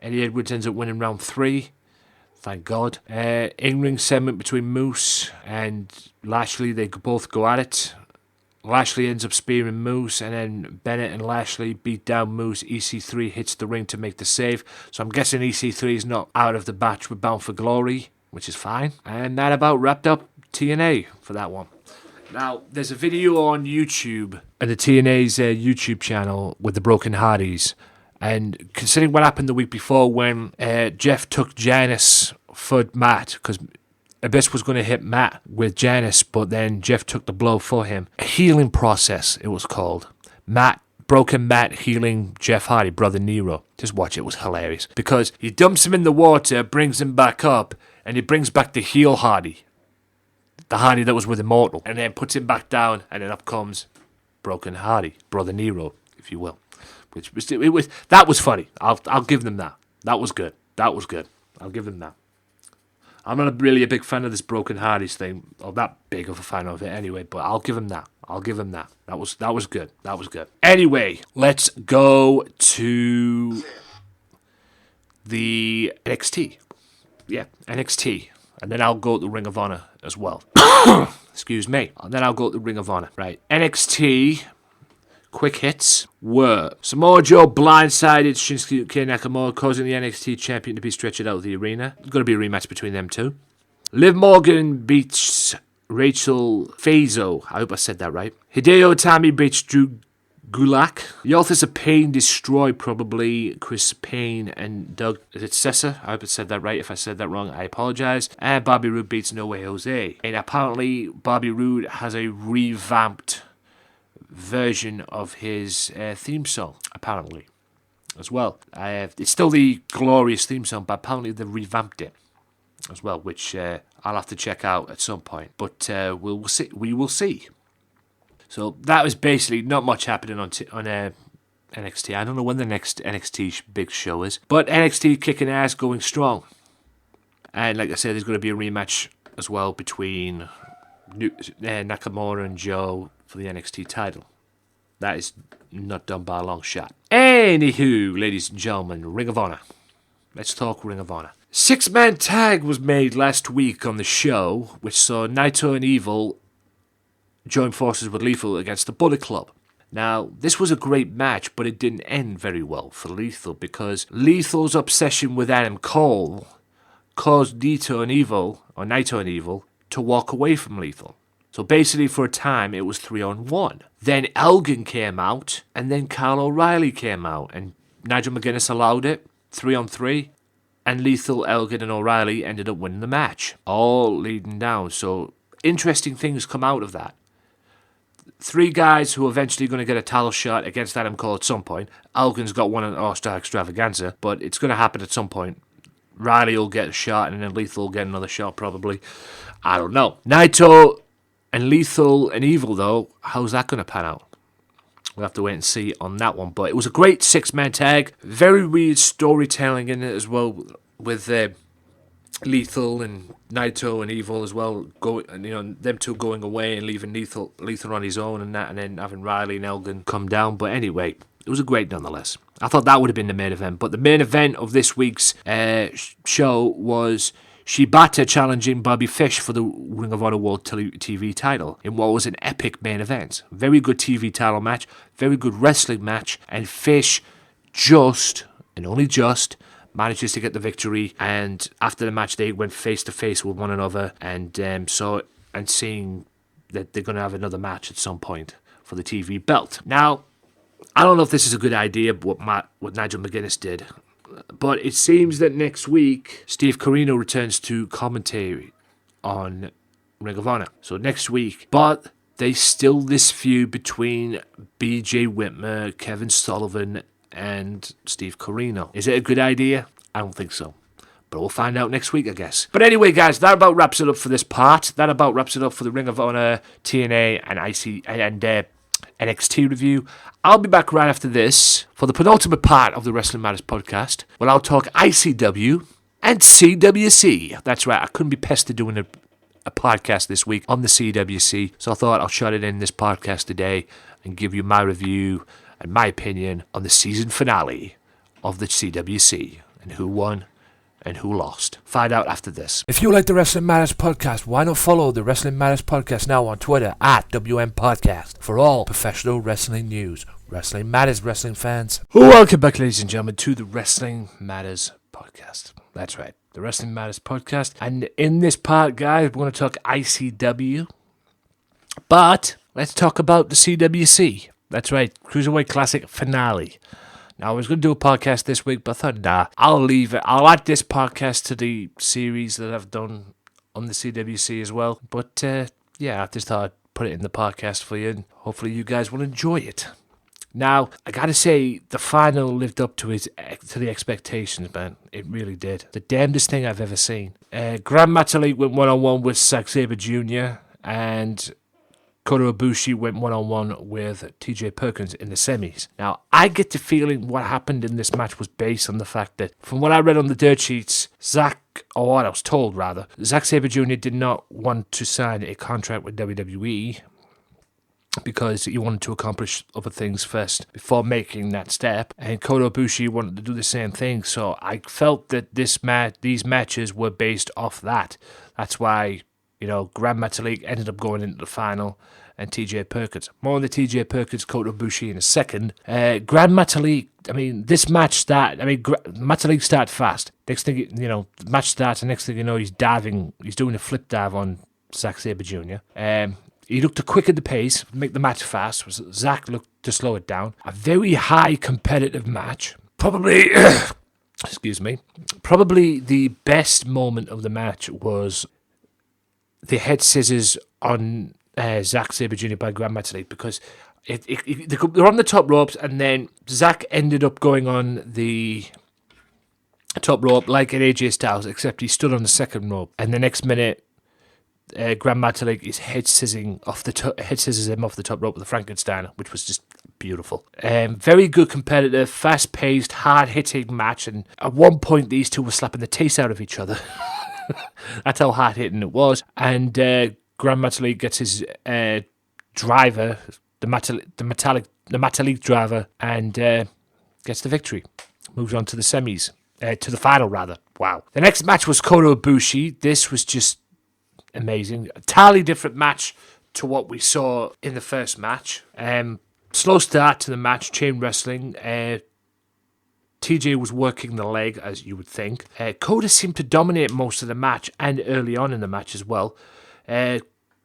Eddie Edwards ends up winning round 3. Thank God. In-ring segment between Moose and Lashley. They both go at it. Lashley ends up spearing Moose, and then Bennett and Lashley beat down Moose. EC3 hits the ring to make the save. So I'm guessing EC3 is not out of the batch with Bound for Glory, which is fine. And that about wrapped up TNA for that one. Now, there's a video on YouTube, and the TNA's YouTube channel with the Broken Hardys. And considering what happened the week before when Jeff took Janice for Matt, because Abyss was going to hit Matt with Janice, but then Jeff took the blow for him. A healing process, it was called. Broken Matt healing Jeff Hardy, Brother Nero. Just watch, it was hilarious. Because he dumps him in the water, brings him back up, and he brings back the heel Hardy. The Hardy that was with Immortal. And then puts him back down, and then up comes Broken Hardy, Brother Nero, if you will. That was funny. I'll give them that. That was good. I'll give them that. I'm not really a big fan of this Broken Hardys thing, or that big of a fan of it anyway, but I'll give them that. That was good. Anyway, let's go to the NXT. Yeah, NXT. And then I'll go to Ring of Honor as well. Excuse me. And then I'll go to Ring of Honor. Right. NXT... quick hits were Samoa Joe blindsided Shinsuke Nakamura, causing the NXT champion to be stretched out of the arena. There's going to be a rematch between them two. Liv Morgan beats Rachel Fazio. I hope I said that right. Hideo Itami beats Drew Gulak. The Authors of Pain destroy probably Chris Payne and Doug. Is it Cesar? I hope I said that right. If I said that wrong, I apologize. And Bobby Roode beats No Way Jose. And apparently Bobby Roode has a revamped version of his theme song, apparently, as well. It's still the glorious theme song, but apparently they revamped it as well, which I'll have to check out at some point. But we will see. So that was basically not much happening on NXT. I don't know when the next NXT big show is, but NXT kicking ass, going strong. And like I said, there's going to be a rematch as well between Nakamura and Joe for the NXT title. That is not done by a long shot. Anywho, ladies and gentlemen, Ring of Honor. Let's talk Ring of Honor. 6-man tag was made last week on the show, which saw Naito and Evil join forces with Lethal against the Bullet Club. Now, this was a great match, but it didn't end very well for Lethal, because Lethal's obsession with Adam Cole caused Naito and Evil to walk away from Lethal. So basically, for a time, it was 3-on-1. Then Elgin came out, and then Kyle O'Reilly came out, and Nigel McGuinness allowed it, 3-on-3, and Lethal, Elgin, and O'Reilly ended up winning the match, all leading down. So interesting things come out of that. 3 guys who are eventually going to get a title shot against Adam Cole at some point. Elgin's got one at All-Star Extravaganza, but it's going to happen at some point. Riley will get a shot, and then Lethal will get another shot, probably. I don't know. Naito and Lethal and Evil, though, how's that going to pan out? We'll have to wait and see on that one. But it was a great 6-man tag. Very weird storytelling in it as well, with Lethal and Naito and Evil as well, them two going away and leaving Lethal on his own and that, and then having Riley and Elgin come down. But anyway, It was a great nonetheless. I thought that would have been the main event, but the main event of this week's show was Shibata challenging Bobby Fish for the Ring of Honor World TV title in what was an epic main event. Very good TV title match, very good wrestling match, and Fish just, and only just, manages to get the victory. And after the match, they went face to face with one another, and seeing that they're going to have another match at some point for the TV belt. Now, I don't know if this is a good idea, what Nigel McGuinness did, but it seems that next week, Steve Corino returns to commentary on Ring of Honor. So next week, but there's still this feud between BJ Whitmer, Kevin Sullivan, and Steve Corino. Is it a good idea? I don't think so. But we'll find out next week, I guess. But anyway, guys, that about wraps it up for this part. That about wraps it up for the Ring of Honor, TNA, and NXT review. I'll be back right after this for the penultimate part of the Wrestling Matters podcast, where I'll talk ICW and CWC. That's right, I couldn't be pestered doing a podcast this week on the CWC, so I thought I'll shut it in this podcast today and give you my review and my opinion on the season finale of the CWC and who won and who lost. Find out after this. If you like the Wrestling Matters podcast, why not follow the Wrestling Matters podcast now on Twitter at WM Podcast for all professional wrestling news. Wrestling Matters, wrestling fans. Welcome back, ladies and gentlemen, to the Wrestling Matters podcast. That's right, the Wrestling Matters podcast. And in this part, guys, we're going to talk ICW, but let's talk about the CWC. That's right, Cruiserweight Classic finale. Now, I was going to do a podcast this week, but I thought, I'll leave it. I'll add this podcast to the series that I've done on the CWC as well. But, I just thought I'd put it in the podcast for you, and hopefully you guys will enjoy it. Now, I got to say, the final lived up to the expectations, man. It really did. The damnedest thing I've ever seen. Gran Metalik went one-on-one with Zack Sabre Jr., and Kota Ibushi went one-on-one with TJ Perkins in the semis. Now, I get the feeling what happened in this match was based on the fact that, from what I read on the dirt sheets, Zack Sabre Jr. did not want to sign a contract with WWE because he wanted to accomplish other things first before making that step. And Kota Ibushi wanted to do the same thing. So I felt that these matches were based off that. That's why, Gran Metalik ended up going into the final, and TJ Perkins. More on the TJ Perkins, Kota Ibushi in a second. Gran Metalik, Metalik started fast. Next thing, the match starts, and next thing you know, he's doing a flip dive on Zack Sabre Jr. He looked to quicken the pace, make the match fast. Zack looked to slow it down. A very high competitive match. Probably, probably the best moment of the match was the head scissors on Zack Sabre Jr. by Gran Metalik, because they're on the top ropes, and then Zack ended up going on the top rope like an AJ Styles, except he stood on the second rope, and the next minute, Gran Metalik is head scissors him off the top rope with the Frankenstein, which was just beautiful. Very good competitive, fast-paced, hard-hitting match, and at one point these two were slapping the taste out of each other. That's how hard-hitting it was. And Gran Metalik gets his driver, the Metalik driver, and gets the victory. Moves on to the semis, to the final rather. Wow. The next match was Kota Ibushi. This was just amazing. A entirely different match to what we saw in the first match. Slow start to the match, chain wrestling. TJ was working the leg, as you would think. Kota seemed to dominate most of the match, and early on in the match as well.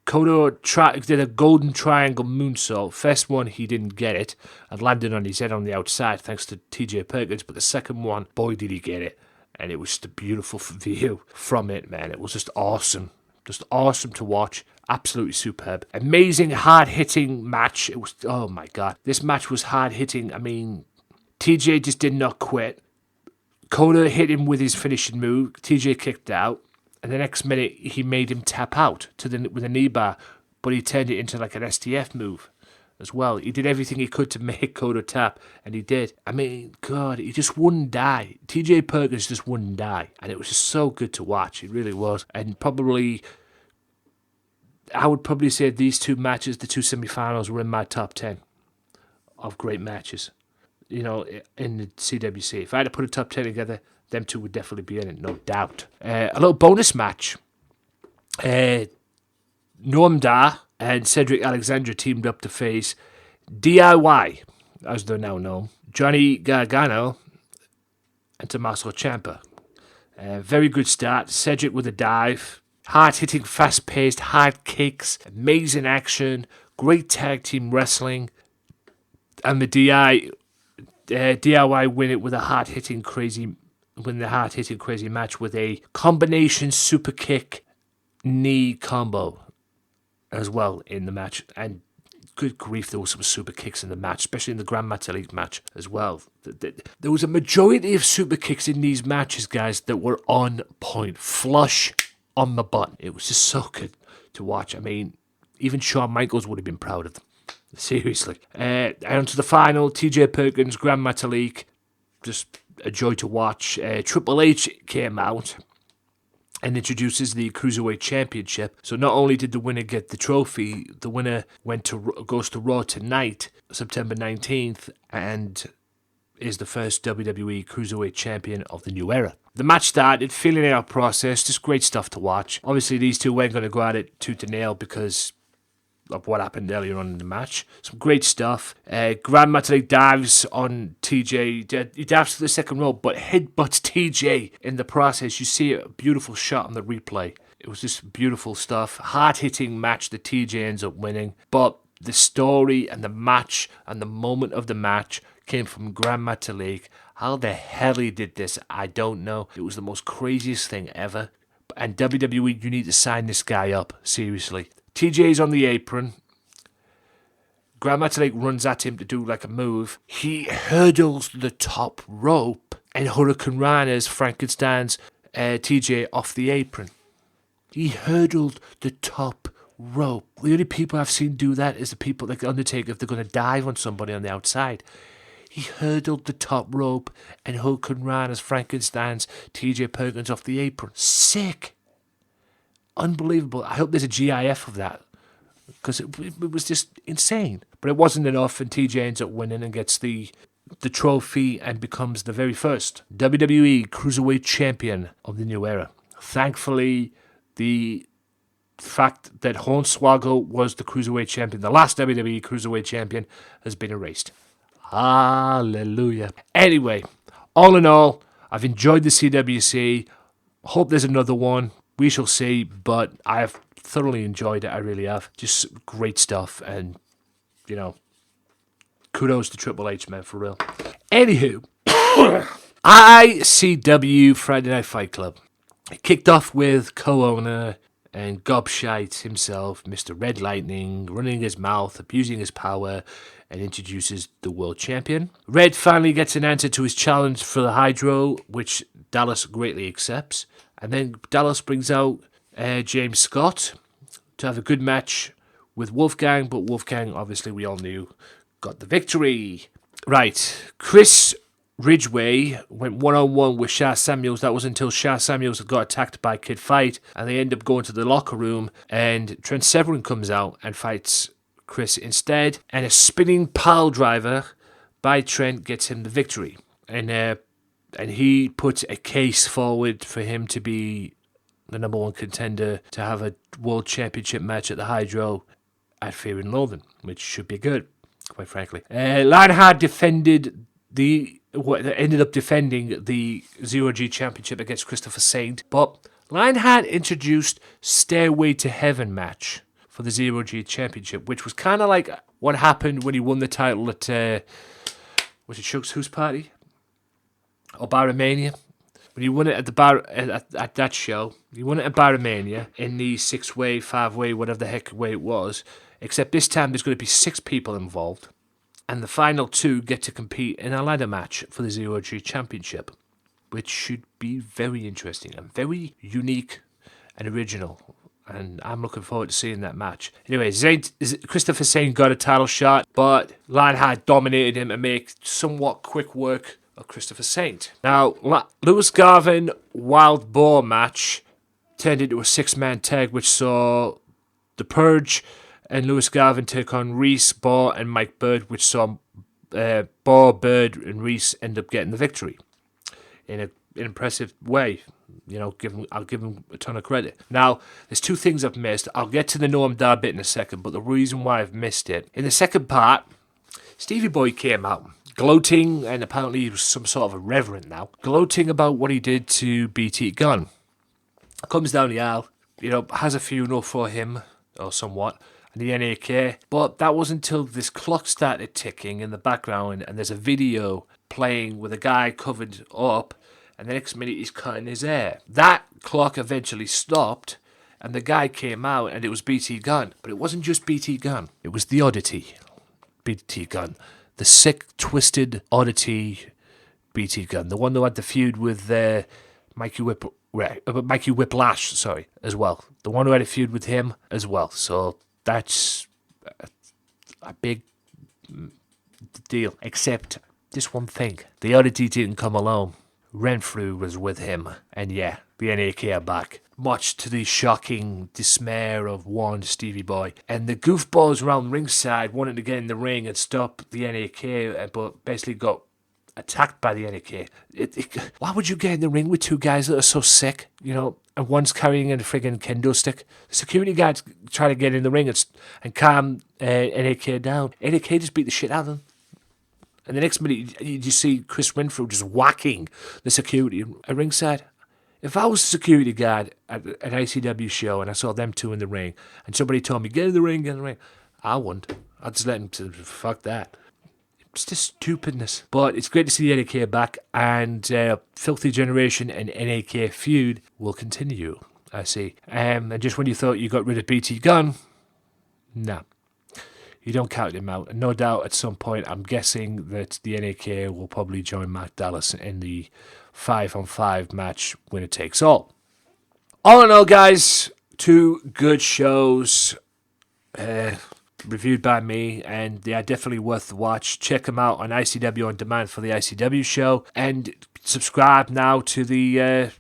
Kota did a golden triangle moonsault. First one, he didn't get it, and landed on his head on the outside, thanks to TJ Perkins. But the second one, boy, did he get it. And it was just a beautiful view from it, man. It was just awesome. Just awesome to watch. Absolutely superb. Amazing, hard-hitting match. It was, oh my God. This match was hard-hitting. TJ just did not quit. Kota hit him with his finishing move. TJ kicked out. And the next minute, he made him tap out with a knee bar. But he turned it into like an STF move as well. He did everything he could to make Kota tap. And he did. God, he just wouldn't die. TJ Perkins just wouldn't die. And it was just so good to watch. It really was. And I would probably say these two matches, the two semifinals, were in my top 10 of great matches. in the CWC. If I had to put a top 10 together, them two would definitely be in it, no doubt. A little bonus match. Noam Dar and Cedric Alexander teamed up to face DIY, as they're now known, Johnny Gargano and Tommaso Ciampa. Very good start. Cedric with a dive. Hard-hitting, fast-paced, hard kicks. Amazing action. Great tag team wrestling. And the DIY win it with a hard-hitting, crazy match with a combination super kick knee combo as well in the match. And good grief, there were some super kicks in the match, especially in the Grand Metalik match as well. There was a majority of super kicks in these matches, guys, that were on point. Flush on the button. It was just so good to watch. I mean, even Shawn Michaels would have been proud of them. Seriously. And on to the final, TJ Perkins, Grand Metalik. Just a joy to watch. Triple H came out and introduces the Cruiserweight Championship. So not only did the winner get the trophy, the winner goes to Raw tonight, September 19th, and is the first WWE Cruiserweight Champion of the new era. The match started, feeling out process, just great stuff to watch. Obviously, these two weren't going to go at it tooth and nail because of what happened earlier on in the match. Some great stuff. Grand Metalik dives on TJ. He dives to the second rope, but headbutts TJ in the process. You see a beautiful shot on the replay. It was just beautiful stuff. Hard-hitting match that TJ ends up winning. But the story and the match and the moment of the match came from Grand Metalik. How the hell he did this, I don't know. It was the most craziest thing ever. And WWE, you need to sign this guy up. Seriously. TJ's on the apron. Grand Metalik runs at him to do like a move. He hurdles the top rope and Hurricane Rana's Frankenstein's TJ off the apron. He hurdled the top rope. The only people I've seen do that is the people like Undertaker if they're going to dive on somebody on the outside. He hurdled the top rope and Hurricane Rana's Frankenstein's TJ Perkins off the apron. Sick. Unbelievable. I hope there's a GIF of that because it was just insane. But it wasn't enough, and TJ ends up winning and gets the trophy and becomes the very first WWE Cruiserweight Champion of the new era. Thankfully, the fact that Hornswoggle was the Cruiserweight Champion, the last WWE Cruiserweight Champion, has been erased. Hallelujah. Anyway, all in all, I've enjoyed the CWC. Hope there's another one. We shall see, but I have thoroughly enjoyed it. I really have. Just great stuff, and, kudos to Triple H, man, for real. Anywho, ICW Friday Night Fight Club. It kicked off with co-owner and gobshite himself, Mr. Red Lightning, running his mouth, abusing his power, and introduces the world champion. Red finally gets an answer to his challenge for the Hydro, which Dallas greatly accepts. And then Dallas brings out James Scott to have a good match with Wolfgang, but Wolfgang, obviously, we all knew, got the victory. Right, Chris Ridgway went one-on-one with Sha Samuels. That was until Sha Samuels got attacked by Kid Fight, and they end up going to the locker room, and Trent Severin comes out and fights Chris instead, and a spinning pile driver by Trent gets him the victory. And he puts a case forward for him to be the number one contender to have a world championship match at the Hydro at Fear and Loathing, which should be good, quite frankly. Lionheart ended up defending the Zero-G Championship against Christopher Saint, but Lionheart introduced Stairway to Heaven match for the Zero-G Championship, which was kind of like what happened when he won the title at, was it Shug's Who's Party? Or Barrowmania. When he won it at that show, he won it at Barrowmania in the 6-way, 5-way, whatever the heck way it was, except this time there's going to be 6 people involved, and the final 2 get to compete in a ladder match for the Zero-G Championship, which should be very interesting and very unique and original, and I'm looking forward to seeing that match. Anyway, Christopher Saint got a title shot, but Lionheart dominated him and made somewhat quick work of Christopher Saint. Now, Lewis Garvin Wild Boar match turned into a 6-man tag, which saw The Purge and Lewis Garvin take on Reese, Boar, and Mike Bird, which saw Barr, Bird, and Reese end up getting the victory in an impressive way. You know, I'll give him a ton of credit. Now, there's two things I've missed. I'll get to the Noam Dar bit in a second, but the reason why I've missed it, in the second part, Stevie Boy came out gloating, and apparently he was some sort of a reverend now, gloating about what he did to BT Gunn. Comes down the aisle, you know, has a funeral for him, or somewhat, and the NAK, but that wasn't until this clock started ticking in the background, and there's a video playing with a guy covered up, and the next minute he's cutting his hair. That clock eventually stopped, and the guy came out, and it was BT Gunn. But it wasn't just BT Gunn. It was the oddity, BT Gunn. The sick, twisted oddity, BT Gunn. The one who had the feud with Mikey Whiplash, as well. The one who had a feud with him as well. So that's a big deal. Except this one thing. The oddity didn't come alone. Renfrew was with him, and yeah, the NAK are back. Much to the shocking dismay of one Stevie Boy. And the goofballs around ringside wanted to get in the ring and stop the NAK, but basically got attacked by the NAK. Why would you get in the ring with two guys that are so sick, you know, and one's carrying a friggin' kendo stick? The security guards try to get in the ring and calm NAK down. NAK just beat the shit out of them. And the next minute, you see Chris Renfrew just whacking the security at ringside. If I was a security guard at an ICW show and I saw them two in the ring, and somebody told me, get in the ring, I wouldn't. I'd just let them to fuck that. It's just stupidness. But it's great to see the NAK back, and Filthy Generation and NAK feud will continue, I see. And just when you thought you got rid of BT Gunn, no. You don't count him out. And no doubt at some point, I'm guessing that the NAK will probably join Matt Dallas in the 5-on-5 match, winner takes all. All in all, guys, 2 good shows reviewed by me, and they are definitely worth the watch. Check them out on ICW On Demand for the ICW show, and subscribe now to the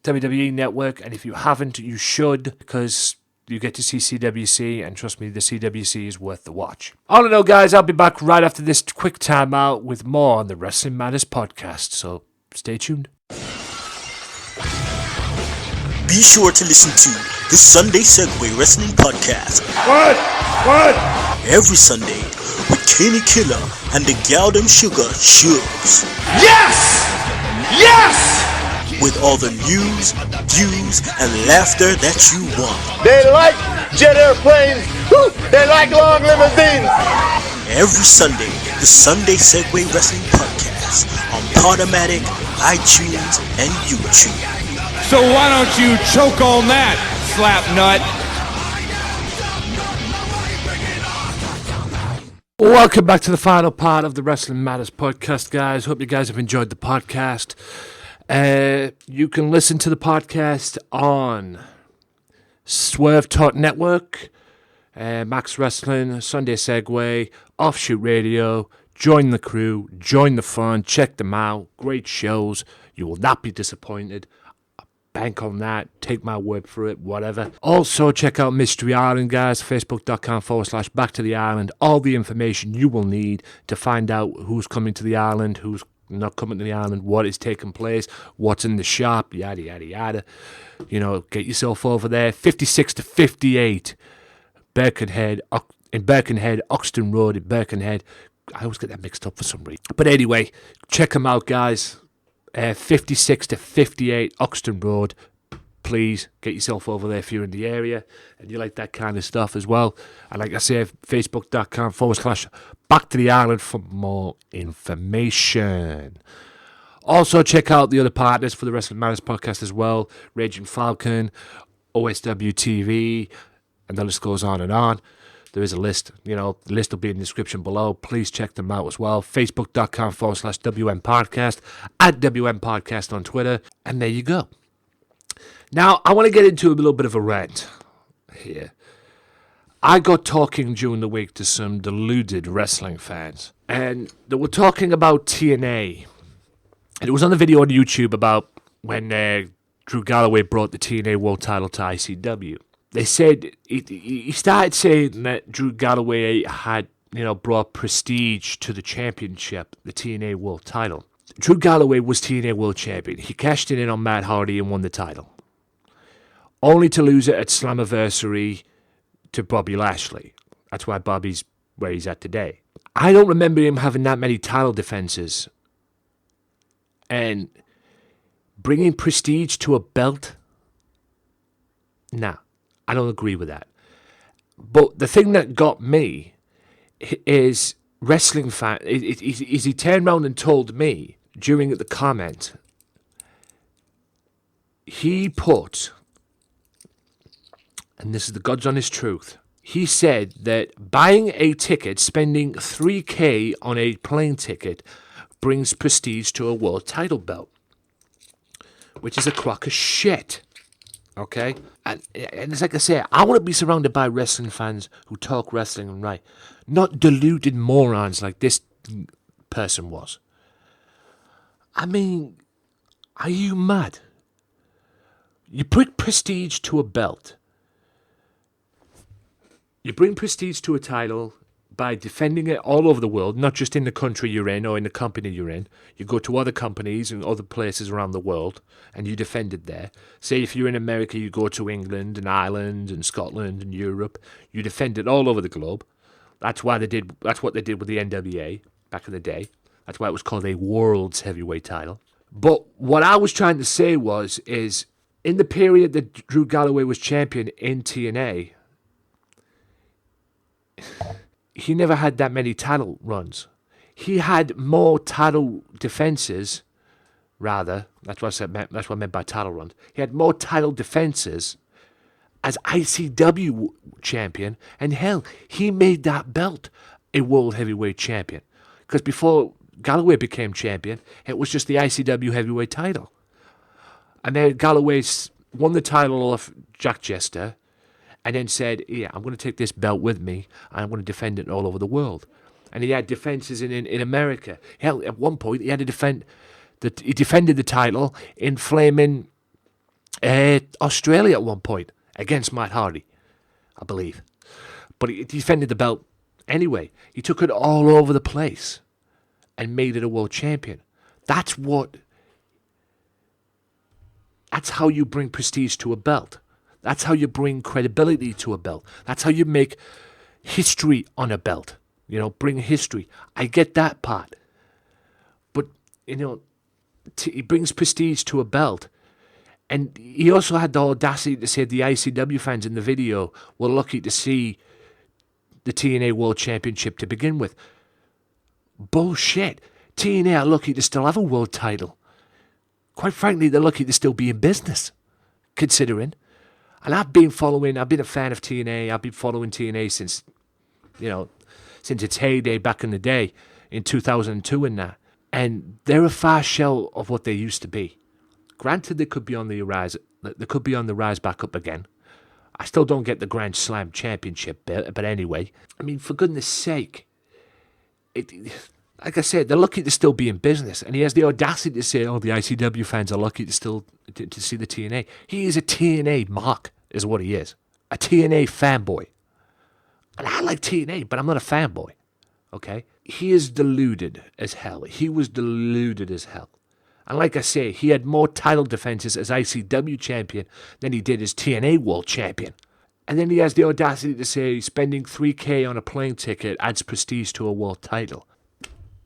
WWE Network, and if you haven't, you should, because you get to see CWC, and trust me, the CWC is worth the watch. All in all, guys, I'll be back right after this quick timeout with more on the Wrestling Matters podcast, so stay tuned. Be sure to listen to the Sunday Segway Wrestling Podcast. What? Every Sunday with Kenny Killer and the Galdem Sugar Shugs. Yes! Yes! With all the news, views, and laughter that you want. They like jet airplanes. Woo! They like long limousines. Every Sunday, the Sunday Segway Wrestling Podcast on Podomatic, iTunes, and YouTube. So why don't you choke on that, slap nut? Welcome back to the final part of the Wrestling Matters podcast, guys. Hope you guys have enjoyed the podcast. You can listen to the podcast on Swerve Talk Network, Max Wrestling, Sunday Segway, Offshoot Radio. Join the crew, join the fun, check them out. Great shows. You will not be disappointed. Bank on that. Take my word for it, whatever. Also, check out Mystery Island, guys. Facebook.com/Back to the Island. All the information you will need to find out who's coming to the island, who's not coming to the island, what is taking place, what's in the shop, yada, yada, yada. You know, get yourself over there. 56 to 58 Birkenhead, Oxton Road in Birkenhead. I always get that mixed up for some reason. But anyway, check them out, guys. 56 to 58 Oxton Road. Please get yourself over there if you're in the area and you like that kind of stuff as well. And like I say, Facebook.com/Back to the Island for more information. Also, check out the other partners for the Wrestling Matters podcast as well. Raging Falcon, OSW TV, and the list goes on and on. There is a list, you know, the list will be in the description below. Please check them out as well. Facebook.com/WM Podcast, at WM Podcast on Twitter, and there you go. Now, I want to get into a little bit of a rant here. I got talking during the week to some deluded wrestling fans, and they were talking about TNA. And it was on the video on YouTube about when Drew Galloway brought the TNA World title to ICW. They said, he started saying that Drew Galloway had brought prestige to the championship, the TNA World title. Drew Galloway was TNA World Champion. He cashed it in on Matt Hardy and won the title, only to lose it at Slammiversary to Bobby Lashley. That's why Bobby's where he's at today. I don't remember him having that many title defenses. And bringing prestige to a belt? Nah, I don't agree with that. But the thing that got me is wrestling fan. Is he turned around and told me during the comment, he put, and this is the God's honest truth, he said that buying a ticket, spending $3,000 on a plane ticket, brings prestige to a world title belt, which is a crock of shit. Okay? And it's like I say, I want to be surrounded by wrestling fans who talk wrestling and right, not deluded morons like this person was. I mean, are you mad? You put prestige to a belt. You bring prestige to a title by defending it all over the world, not just in the country you're in or in the company you're in. You go to other companies and other places around the world and you defend it there. Say if you're in America, you go to England and Ireland and Scotland and Europe. You defend it all over the globe. That's what they did with the NWA back in the day. That's why it was called a World's Heavyweight title. But what I was trying to say is in the period that Drew Galloway was champion in TNA, he never had that many title runs. He had more title defenses, rather. That's what I meant by title runs. He had more title defenses as ICW champion, and hell, he made that belt a World Heavyweight champion. Because before Galloway became champion, it was just the ICW Heavyweight title. And then Galloway won the title off Jack Jester, and then said, yeah, I'm going to take this belt with me, and I'm going to defend it all over the world. And he had defenses in America. Hell, at one point, he had to he defended the title in flaming Australia at one point, against Matt Hardy, I believe. But he defended the belt anyway. He took it all over the place and made it a world champion. That's how you bring prestige to a belt. That's how you bring credibility to a belt. That's how you make history on a belt. Bring history. I get that part. But, he brings prestige to a belt. And he also had the audacity to say the ICW fans in the video were lucky to see the TNA World Championship to begin with. Bullshit. TNA are lucky to still have a world title. Quite frankly, they're lucky to still be in business, considering. And I've been a fan of TNA. I've been following TNA since its heyday back in the day, in 2002 and that. And they're a far shell of what they used to be. Granted, they could be on the rise. They could be on the rise back up again. I still don't get the Grand Slam Championship bit, but anyway. I mean, for goodness sake. Like I said, they're lucky to still be in business. And he has the audacity to say, the ICW fans are lucky to still to see the TNA. He is a TNA mark, is what he is. A TNA fanboy. And I like TNA, but I'm not a fanboy. Okay? He is deluded as hell. He was deluded as hell. And like I say, he had more title defenses as ICW champion than he did as TNA World Champion. And then he has the audacity to say spending $3,000 on a plane ticket adds prestige to a world title.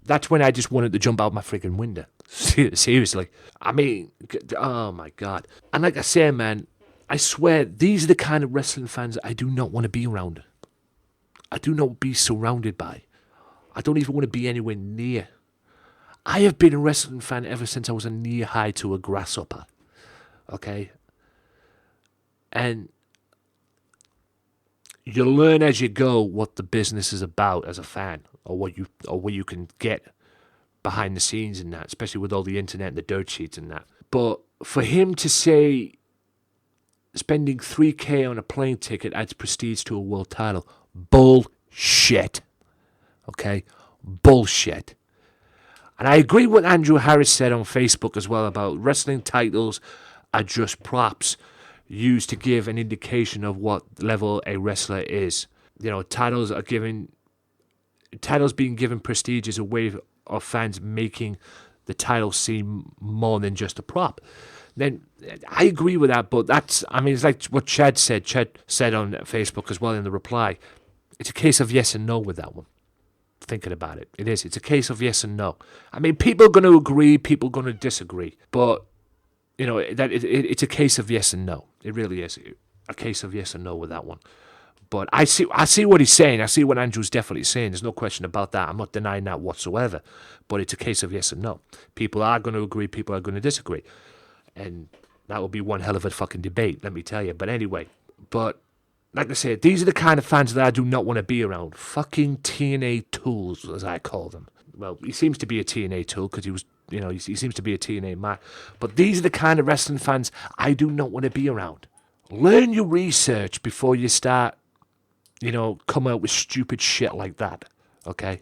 That's when I just wanted to jump out my freaking window. Seriously. I mean, oh my God. And like I say, man, I swear, these are the kind of wrestling fans I do not want to be around. I do not be surrounded by. I don't even want to be anywhere near. I have been a wrestling fan ever since I was a knee-high to a grasshopper. Okay? And you learn as you go what the business is about as a fan, or what you can get behind the scenes and that, especially with all the internet and the dirt sheets and that. But for him to say spending $3,000 on a plane ticket adds prestige to a world title, bullshit. Okay? Bullshit. And I agree with Andrew Harris said on Facebook as well about wrestling titles are just props used to give an indication of what level a wrestler is. Titles are given titles being given prestige is a way of fans making the title seem more than just a prop. Then I agree with that, but it's like what Chad said. Chad said on Facebook as well in the reply. It's a case of yes and no with that one. Thinking about it, it is. It's a case of yes and no. I mean, people are going to agree, people are going to disagree, but it's a case of yes and no. It really is a case of yes and no with that one. But I see what he's saying. I see what Andrew's definitely saying. There's no question about that. I'm not denying that whatsoever. But it's a case of yes and no. People are going to agree, people are going to disagree. And that will be one hell of a fucking debate, let me tell you. But anyway, like I said, these are the kind of fans that I do not want to be around. Fucking TNA tools, as I call them. Well, he seems to be a TNA tool because he seems to be a TNA man. But these are the kind of wrestling fans I do not want to be around. Learn your research before you start, come out with stupid shit like that, okay?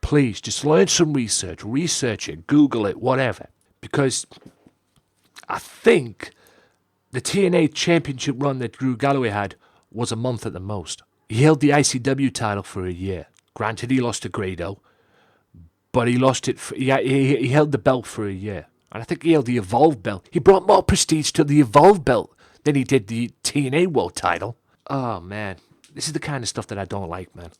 Please, just learn some research it, Google it, whatever. Because I think the TNA championship run that Drew Galloway had was a month at the most. He held the ICW title for a year. Granted, he lost to Grado, but he lost it. He held the belt for a year. And I think he held the Evolve belt. He brought more prestige to the Evolve belt than he did the TNA World title. Oh, man. This is the kind of stuff that I don't like, man.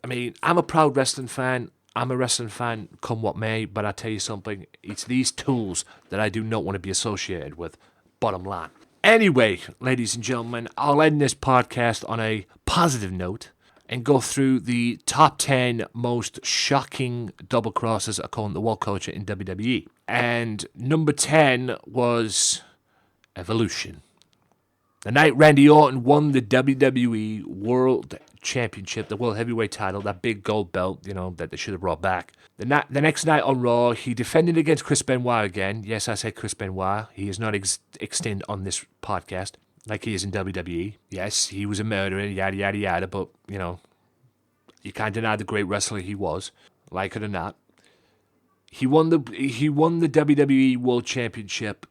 I mean, I'm a proud wrestling fan. I'm a wrestling fan, come what may, but I tell you something, it's these tools that I do not want to be associated with, bottom line. Anyway, ladies and gentlemen, I'll end this podcast on a positive note and go through the top 10 most shocking double crosses according to World Culture in WWE. And number 10 was Evolution. The night Randy Orton won the WWE World Championship, the World Heavyweight title, that big gold belt, that they should have brought back. The next night on Raw, he defended against Chris Benoit again. Yes, I said Chris Benoit. He is not extinct on this podcast like he is in WWE. Yes, he was a murderer, yada, yada, yada, but, you can't deny the great wrestler he was, like it or not. He won the WWE World Championship,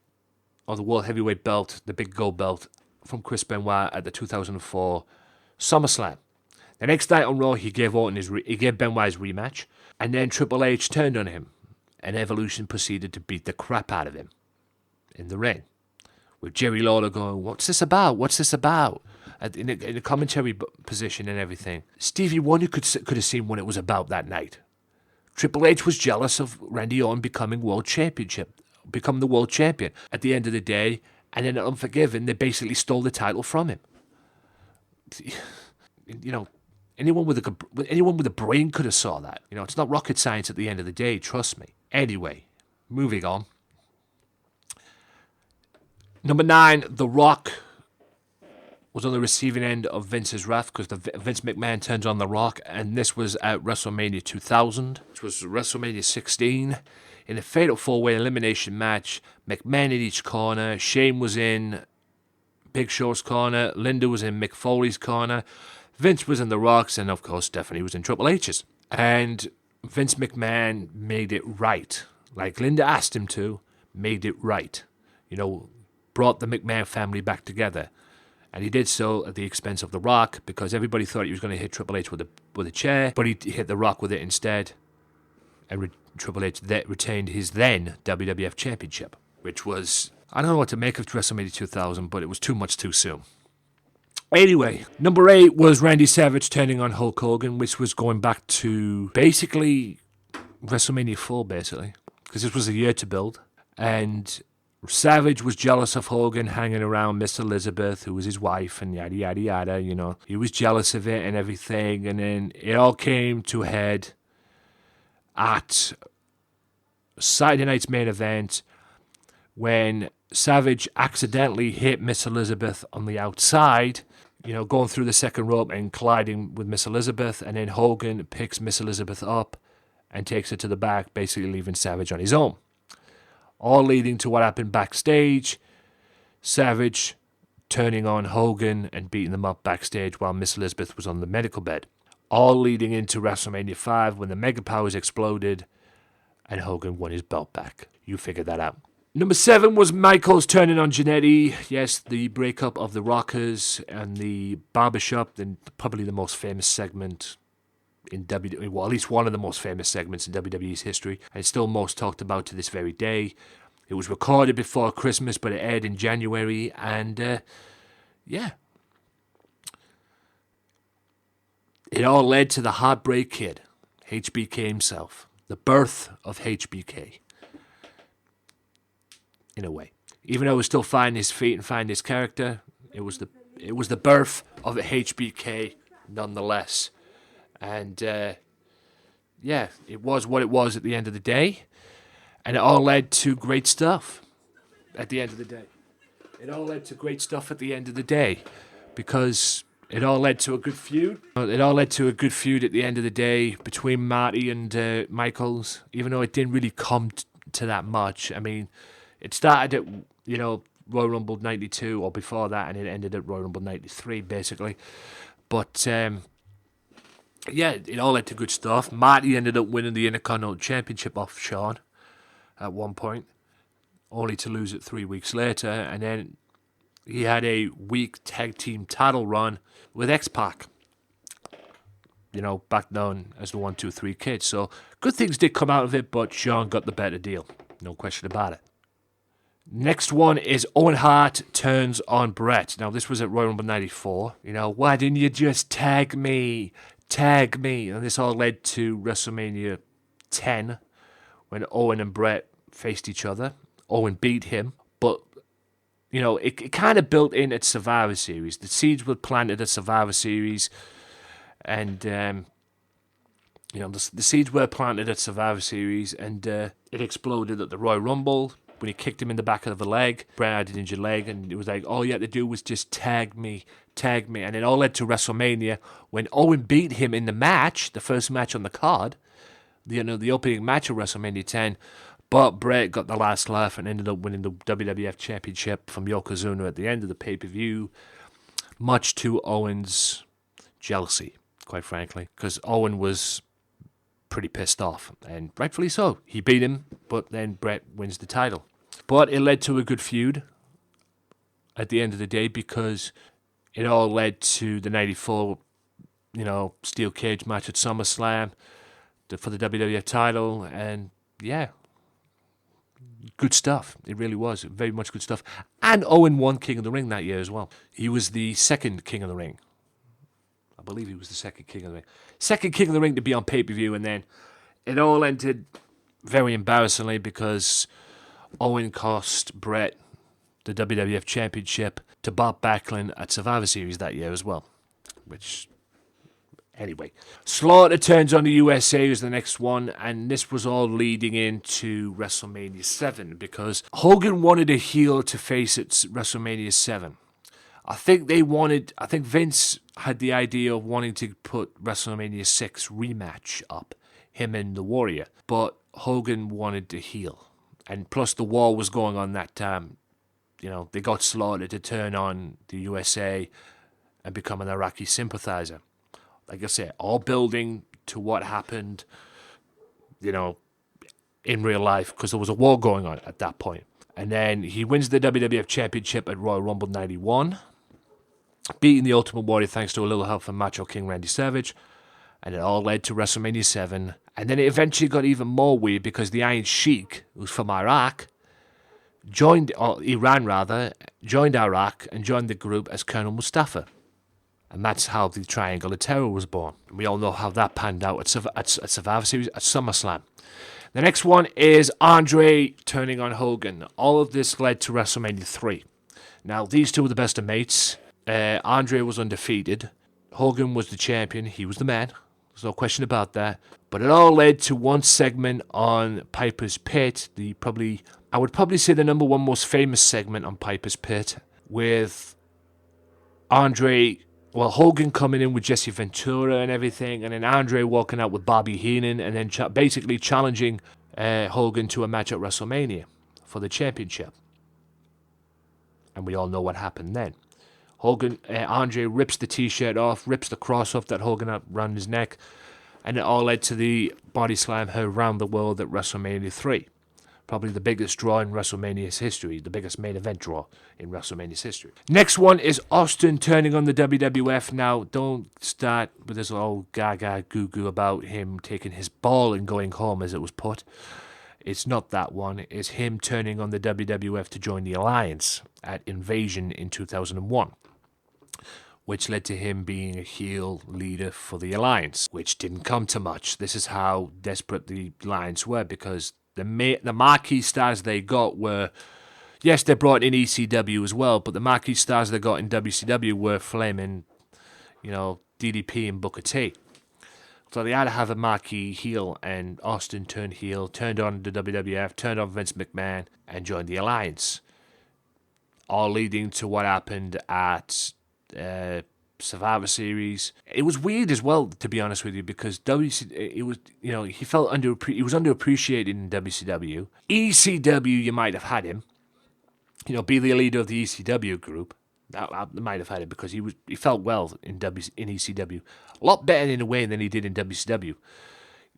or the World Heavyweight belt, the big gold belt, from Chris Benoit at the 2004 SummerSlam. The next night on Raw, he gave Benoit his rematch, and then Triple H turned on him, and Evolution proceeded to beat the crap out of him in the ring, with Jerry Lawler going, "What's this about? What's this about?" In a commentary position and everything. Stevie Wonder could have seen what it was about that night. Triple H was jealous of Randy Orton becoming the world champion. At the end of the day, and then at Unforgiven, they basically stole the title from him. Anyone with a brain could have saw that. It's not rocket science at the end of the day, trust me. Anyway, moving on. Number 9, The Rock was on the receiving end of Vince's wrath because Vince McMahon turns on The Rock, and this was at WrestleMania 2000, which was WrestleMania 16. In a fatal 4-way elimination match, McMahon in each corner, Shane was in Big Show's corner, Linda was in Mick Foley's corner, Vince was in The Rock's, and of course Stephanie was in Triple H's. And Vince McMahon made it right, like Linda asked him to, made it right. Brought the McMahon family back together. And he did so at the expense of The Rock, because everybody thought he was going to hit Triple H with a chair, but he hit The Rock with it instead. And Triple H retained his then WWF Championship, which was, I don't know what to make of WrestleMania 2000, but it was too much too soon. Anyway, number 8 was Randy Savage turning on Hulk Hogan, which was going back to basically WrestleMania 4, basically, because this was a year to build. And Savage was jealous of Hogan hanging around Miss Elizabeth, who was his wife, and yada, yada, yada, He was jealous of it and everything, and then it all came to a head at Saturday night's main event when Savage accidentally hit Miss Elizabeth on the outside, going through the second rope and colliding with Miss Elizabeth, and then Hogan picks Miss Elizabeth up and takes her to the back, basically leaving Savage on his own. All leading to what happened backstage, Savage turning on Hogan and beating them up backstage while Miss Elizabeth was on the medical bed. All leading into WrestleMania 5 when the Mega Powers exploded and Hogan won his belt back. You figured that out. Number 7 was Michaels turning on Jannetty. Yes, the breakup of the Rockers and the barbershop, and probably the most famous segment in WWE, well, at least one of the most famous segments in WWE's history, and it's still most talked about to this very day. It was recorded before Christmas, but it aired in January, and yeah. It all led to the Heartbreak Kid, HBK himself, the birth of HBK. In a way, even though he was still finding his feet and finding his character, it was the birth of a HBK nonetheless, and yeah, it was what it was at the end of the day, and it all led to great stuff. At the end of the day, because it all led to a good feud. It all led to a good feud at the end of the day between Marty and Michaels, even though it didn't really come to that much. I mean. It started at, Royal Rumble 92 or before that, and it ended at Royal Rumble 93, basically. But, yeah, it all led to good stuff. Marty ended up winning the Intercontinental Championship off Shawn at one point, only to lose it 3 weeks later. And then he had a weak tag team title run with X-Pac, back known as the 1-2-3 Kid. So good things did come out of it, but Shawn got the better deal. No question about it. Next one is Owen Hart turns on Bret. Now, this was at Royal Rumble 94. Why didn't you just tag me? Tag me. And this all led to WrestleMania 10, when Owen and Bret faced each other. Owen beat him. But, it kind of built in at Survivor Series. The seeds were planted at Survivor Series. And, the seeds were planted at Survivor Series. And it exploded at the Royal Rumble. When he kicked him in the back of the leg, Bret had an injured leg, and it was like, all you had to do was just tag me. And it all led to WrestleMania, when Owen beat him in the match, the first match on the card, the opening match of WrestleMania 10, but Bret got the last laugh and ended up winning the WWF Championship from Yokozuna at the end of the pay-per-view, much to Owen's jealousy, quite frankly, because Owen was pretty pissed off, and rightfully so. He beat him, but then Bret wins the title. But it led to a good feud at the end of the day, because it all led to the 94, steel cage match at SummerSlam for the WWF title, and yeah, good stuff. It really was very much good stuff. And Owen won King of the Ring that year as well. He was the second King of the Ring. I believe he was the second King of the Ring. Second King of the Ring to be on pay-per-view, and then it all ended very embarrassingly because Owen cost Bret the WWF Championship to Bob Backlund at Survivor Series that year as well. Which, anyway. Slaughter turns on the USA as the next one, and this was all leading into WrestleMania 7 because Hogan wanted a heel to face at WrestleMania 7. I think Vince had the idea of wanting to put WrestleMania 6 rematch up, him and the Warrior, but Hogan wanted to heel. And plus the war was going on that time. They got Slaughter to turn on the USA and become an Iraqi sympathizer. Like I said, all building to what happened, in real life, because there was a war going on at that point. And then he wins the WWF Championship at Royal Rumble 91, beating the Ultimate Warrior thanks to a little help from Macho King Randy Savage. And it all led to WrestleMania 7. And then it eventually got even more weird because the Iron Sheik, who's from Iraq, joined Iraq and joined the group as Colonel Mustafa. And that's how the Triangle of Terror was born. And we all know how that panned out at Survivor Series, at SummerSlam. The next one is Andre turning on Hogan. All of this led to WrestleMania 3. Now, these two were the best of mates. Andre was undefeated. Hogan was the champion. He was the man. There's no question about that. But it all led to one segment on Piper's Pit. I would probably say the number one most famous segment on Piper's Pit, with Hogan coming in with Jesse Ventura and everything, and then Andre walking out with Bobby Heenan, and then basically challenging Hogan to a match at WrestleMania for the championship. And we all know what happened then. Andre rips the t-shirt off, rips the cross off that Hogan had around his neck, and it all led to the body slam around the world at WrestleMania 3. Probably the biggest draw in WrestleMania's history, the biggest main event draw in WrestleMania's history. Next one is Austin turning on the WWF. Now, don't start with this old gaga goo-goo about him taking his ball and going home, as it was put. It's not that one. It's him turning on the WWF to join the Alliance at Invasion in 2001, which led to him being a heel leader for the Alliance, which didn't come to much. This is how desperate the Alliance were, because the marquee stars they got were, yes, they brought in ECW as well, but the marquee stars they got in WCW were flaming, DDP and Booker T. So they had to have a marquee heel, and Austin turned heel, turned on the WWF, turned on Vince McMahon, and joined the Alliance. All leading to what happened at Survivor Series. It was weird as well, to be honest with you, because he was underappreciated in WCW. ECW, you might have had him, be the leader of the ECW group. I might have had him because he felt well in ECW, a lot better in a way than he did in WCW,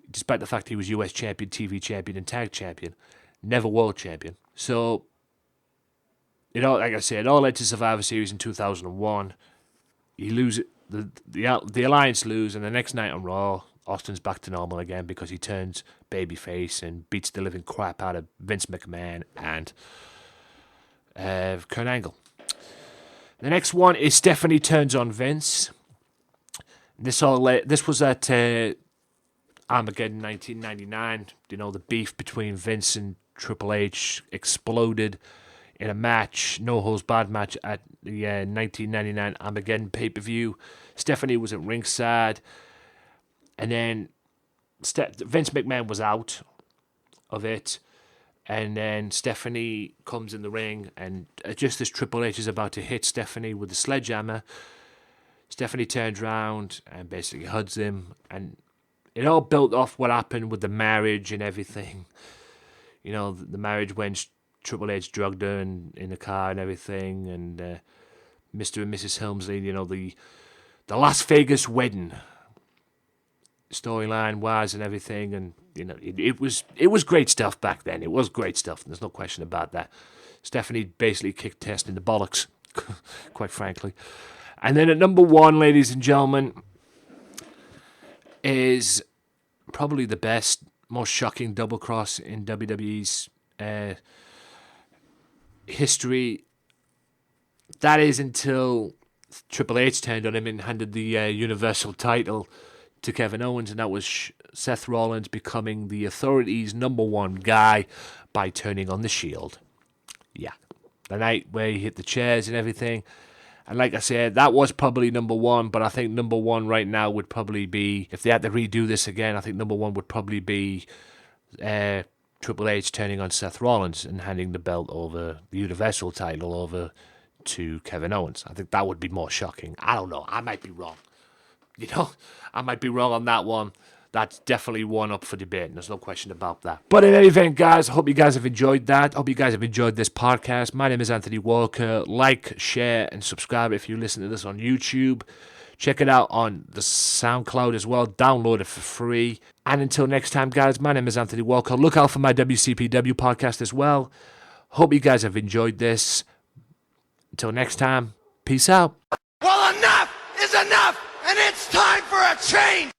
despite the fact he was US champion, TV champion, and tag champion, never world champion. So, like I said, it all led to Survivor Series in 2001. You lose it, the Alliance lose, and the next night on Raw, Austin's back to normal again because he turns babyface and beats the living crap out of Vince McMahon and Kurt Angle. The next one is Stephanie turns on Vince. This was at Armageddon 1999. The beef between Vince and Triple H exploded in a match, no holds barred match at the 1999 Armageddon pay-per-view. Stephanie was at ringside, and then Vince McMahon was out of it, and then Stephanie comes in the ring, and just as Triple H is about to hit Stephanie with the sledgehammer, Stephanie turns around and basically hugs him, and it all built off what happened with the marriage and everything. The marriage when Triple H drugged her in the car and everything, and Mr. and Mrs. Helmsley, the Las Vegas wedding storyline wise and everything, and it was great stuff back then. It was great stuff. There's no question about that. Stephanie basically kicked Test in the bollocks, quite frankly. And then at number one, ladies and gentlemen, is probably the best, most shocking double cross in WWE's history. That is until Triple H turned on him and handed the Universal title to Kevin Owens, and that was Seth Rollins becoming the Authority's number one guy by turning on the Shield. Yeah, the night where he hit the chairs and everything. And like I said, that was probably number one, but I think number one right now would probably be, if they had to redo this again, I think number one would probably be Triple H turning on Seth Rollins and handing the belt over, the Universal title over to Kevin Owens. I think that would be more shocking. I don't know. I might be wrong. I might be wrong on that one. That's definitely one up for debate, and there's no question about that. But in any event, guys, I hope you guys have enjoyed that. I hope you guys have enjoyed this podcast. My name is Anthony Walker. Like, share, and subscribe if you listen to this on YouTube. Check it out on the SoundCloud as well. Download it for free. And until next time, guys, my name is Anthony Walker. Look out for my WCPW podcast as well. Hope you guys have enjoyed this. Until next time, peace out. Well, enough is enough, and it's time for a change.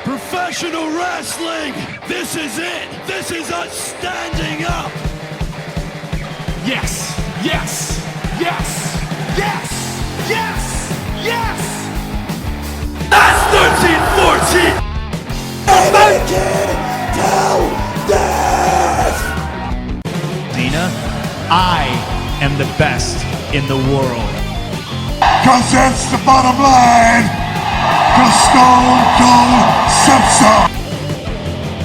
Professional wrestling, this is it. This is us standing up. Yes, yes, yes, yes, yes, yes. That's 13-14. Make it till death. Dina, I am the best in the world. Cause that's the bottom line. Cause Stone Cold Simpson.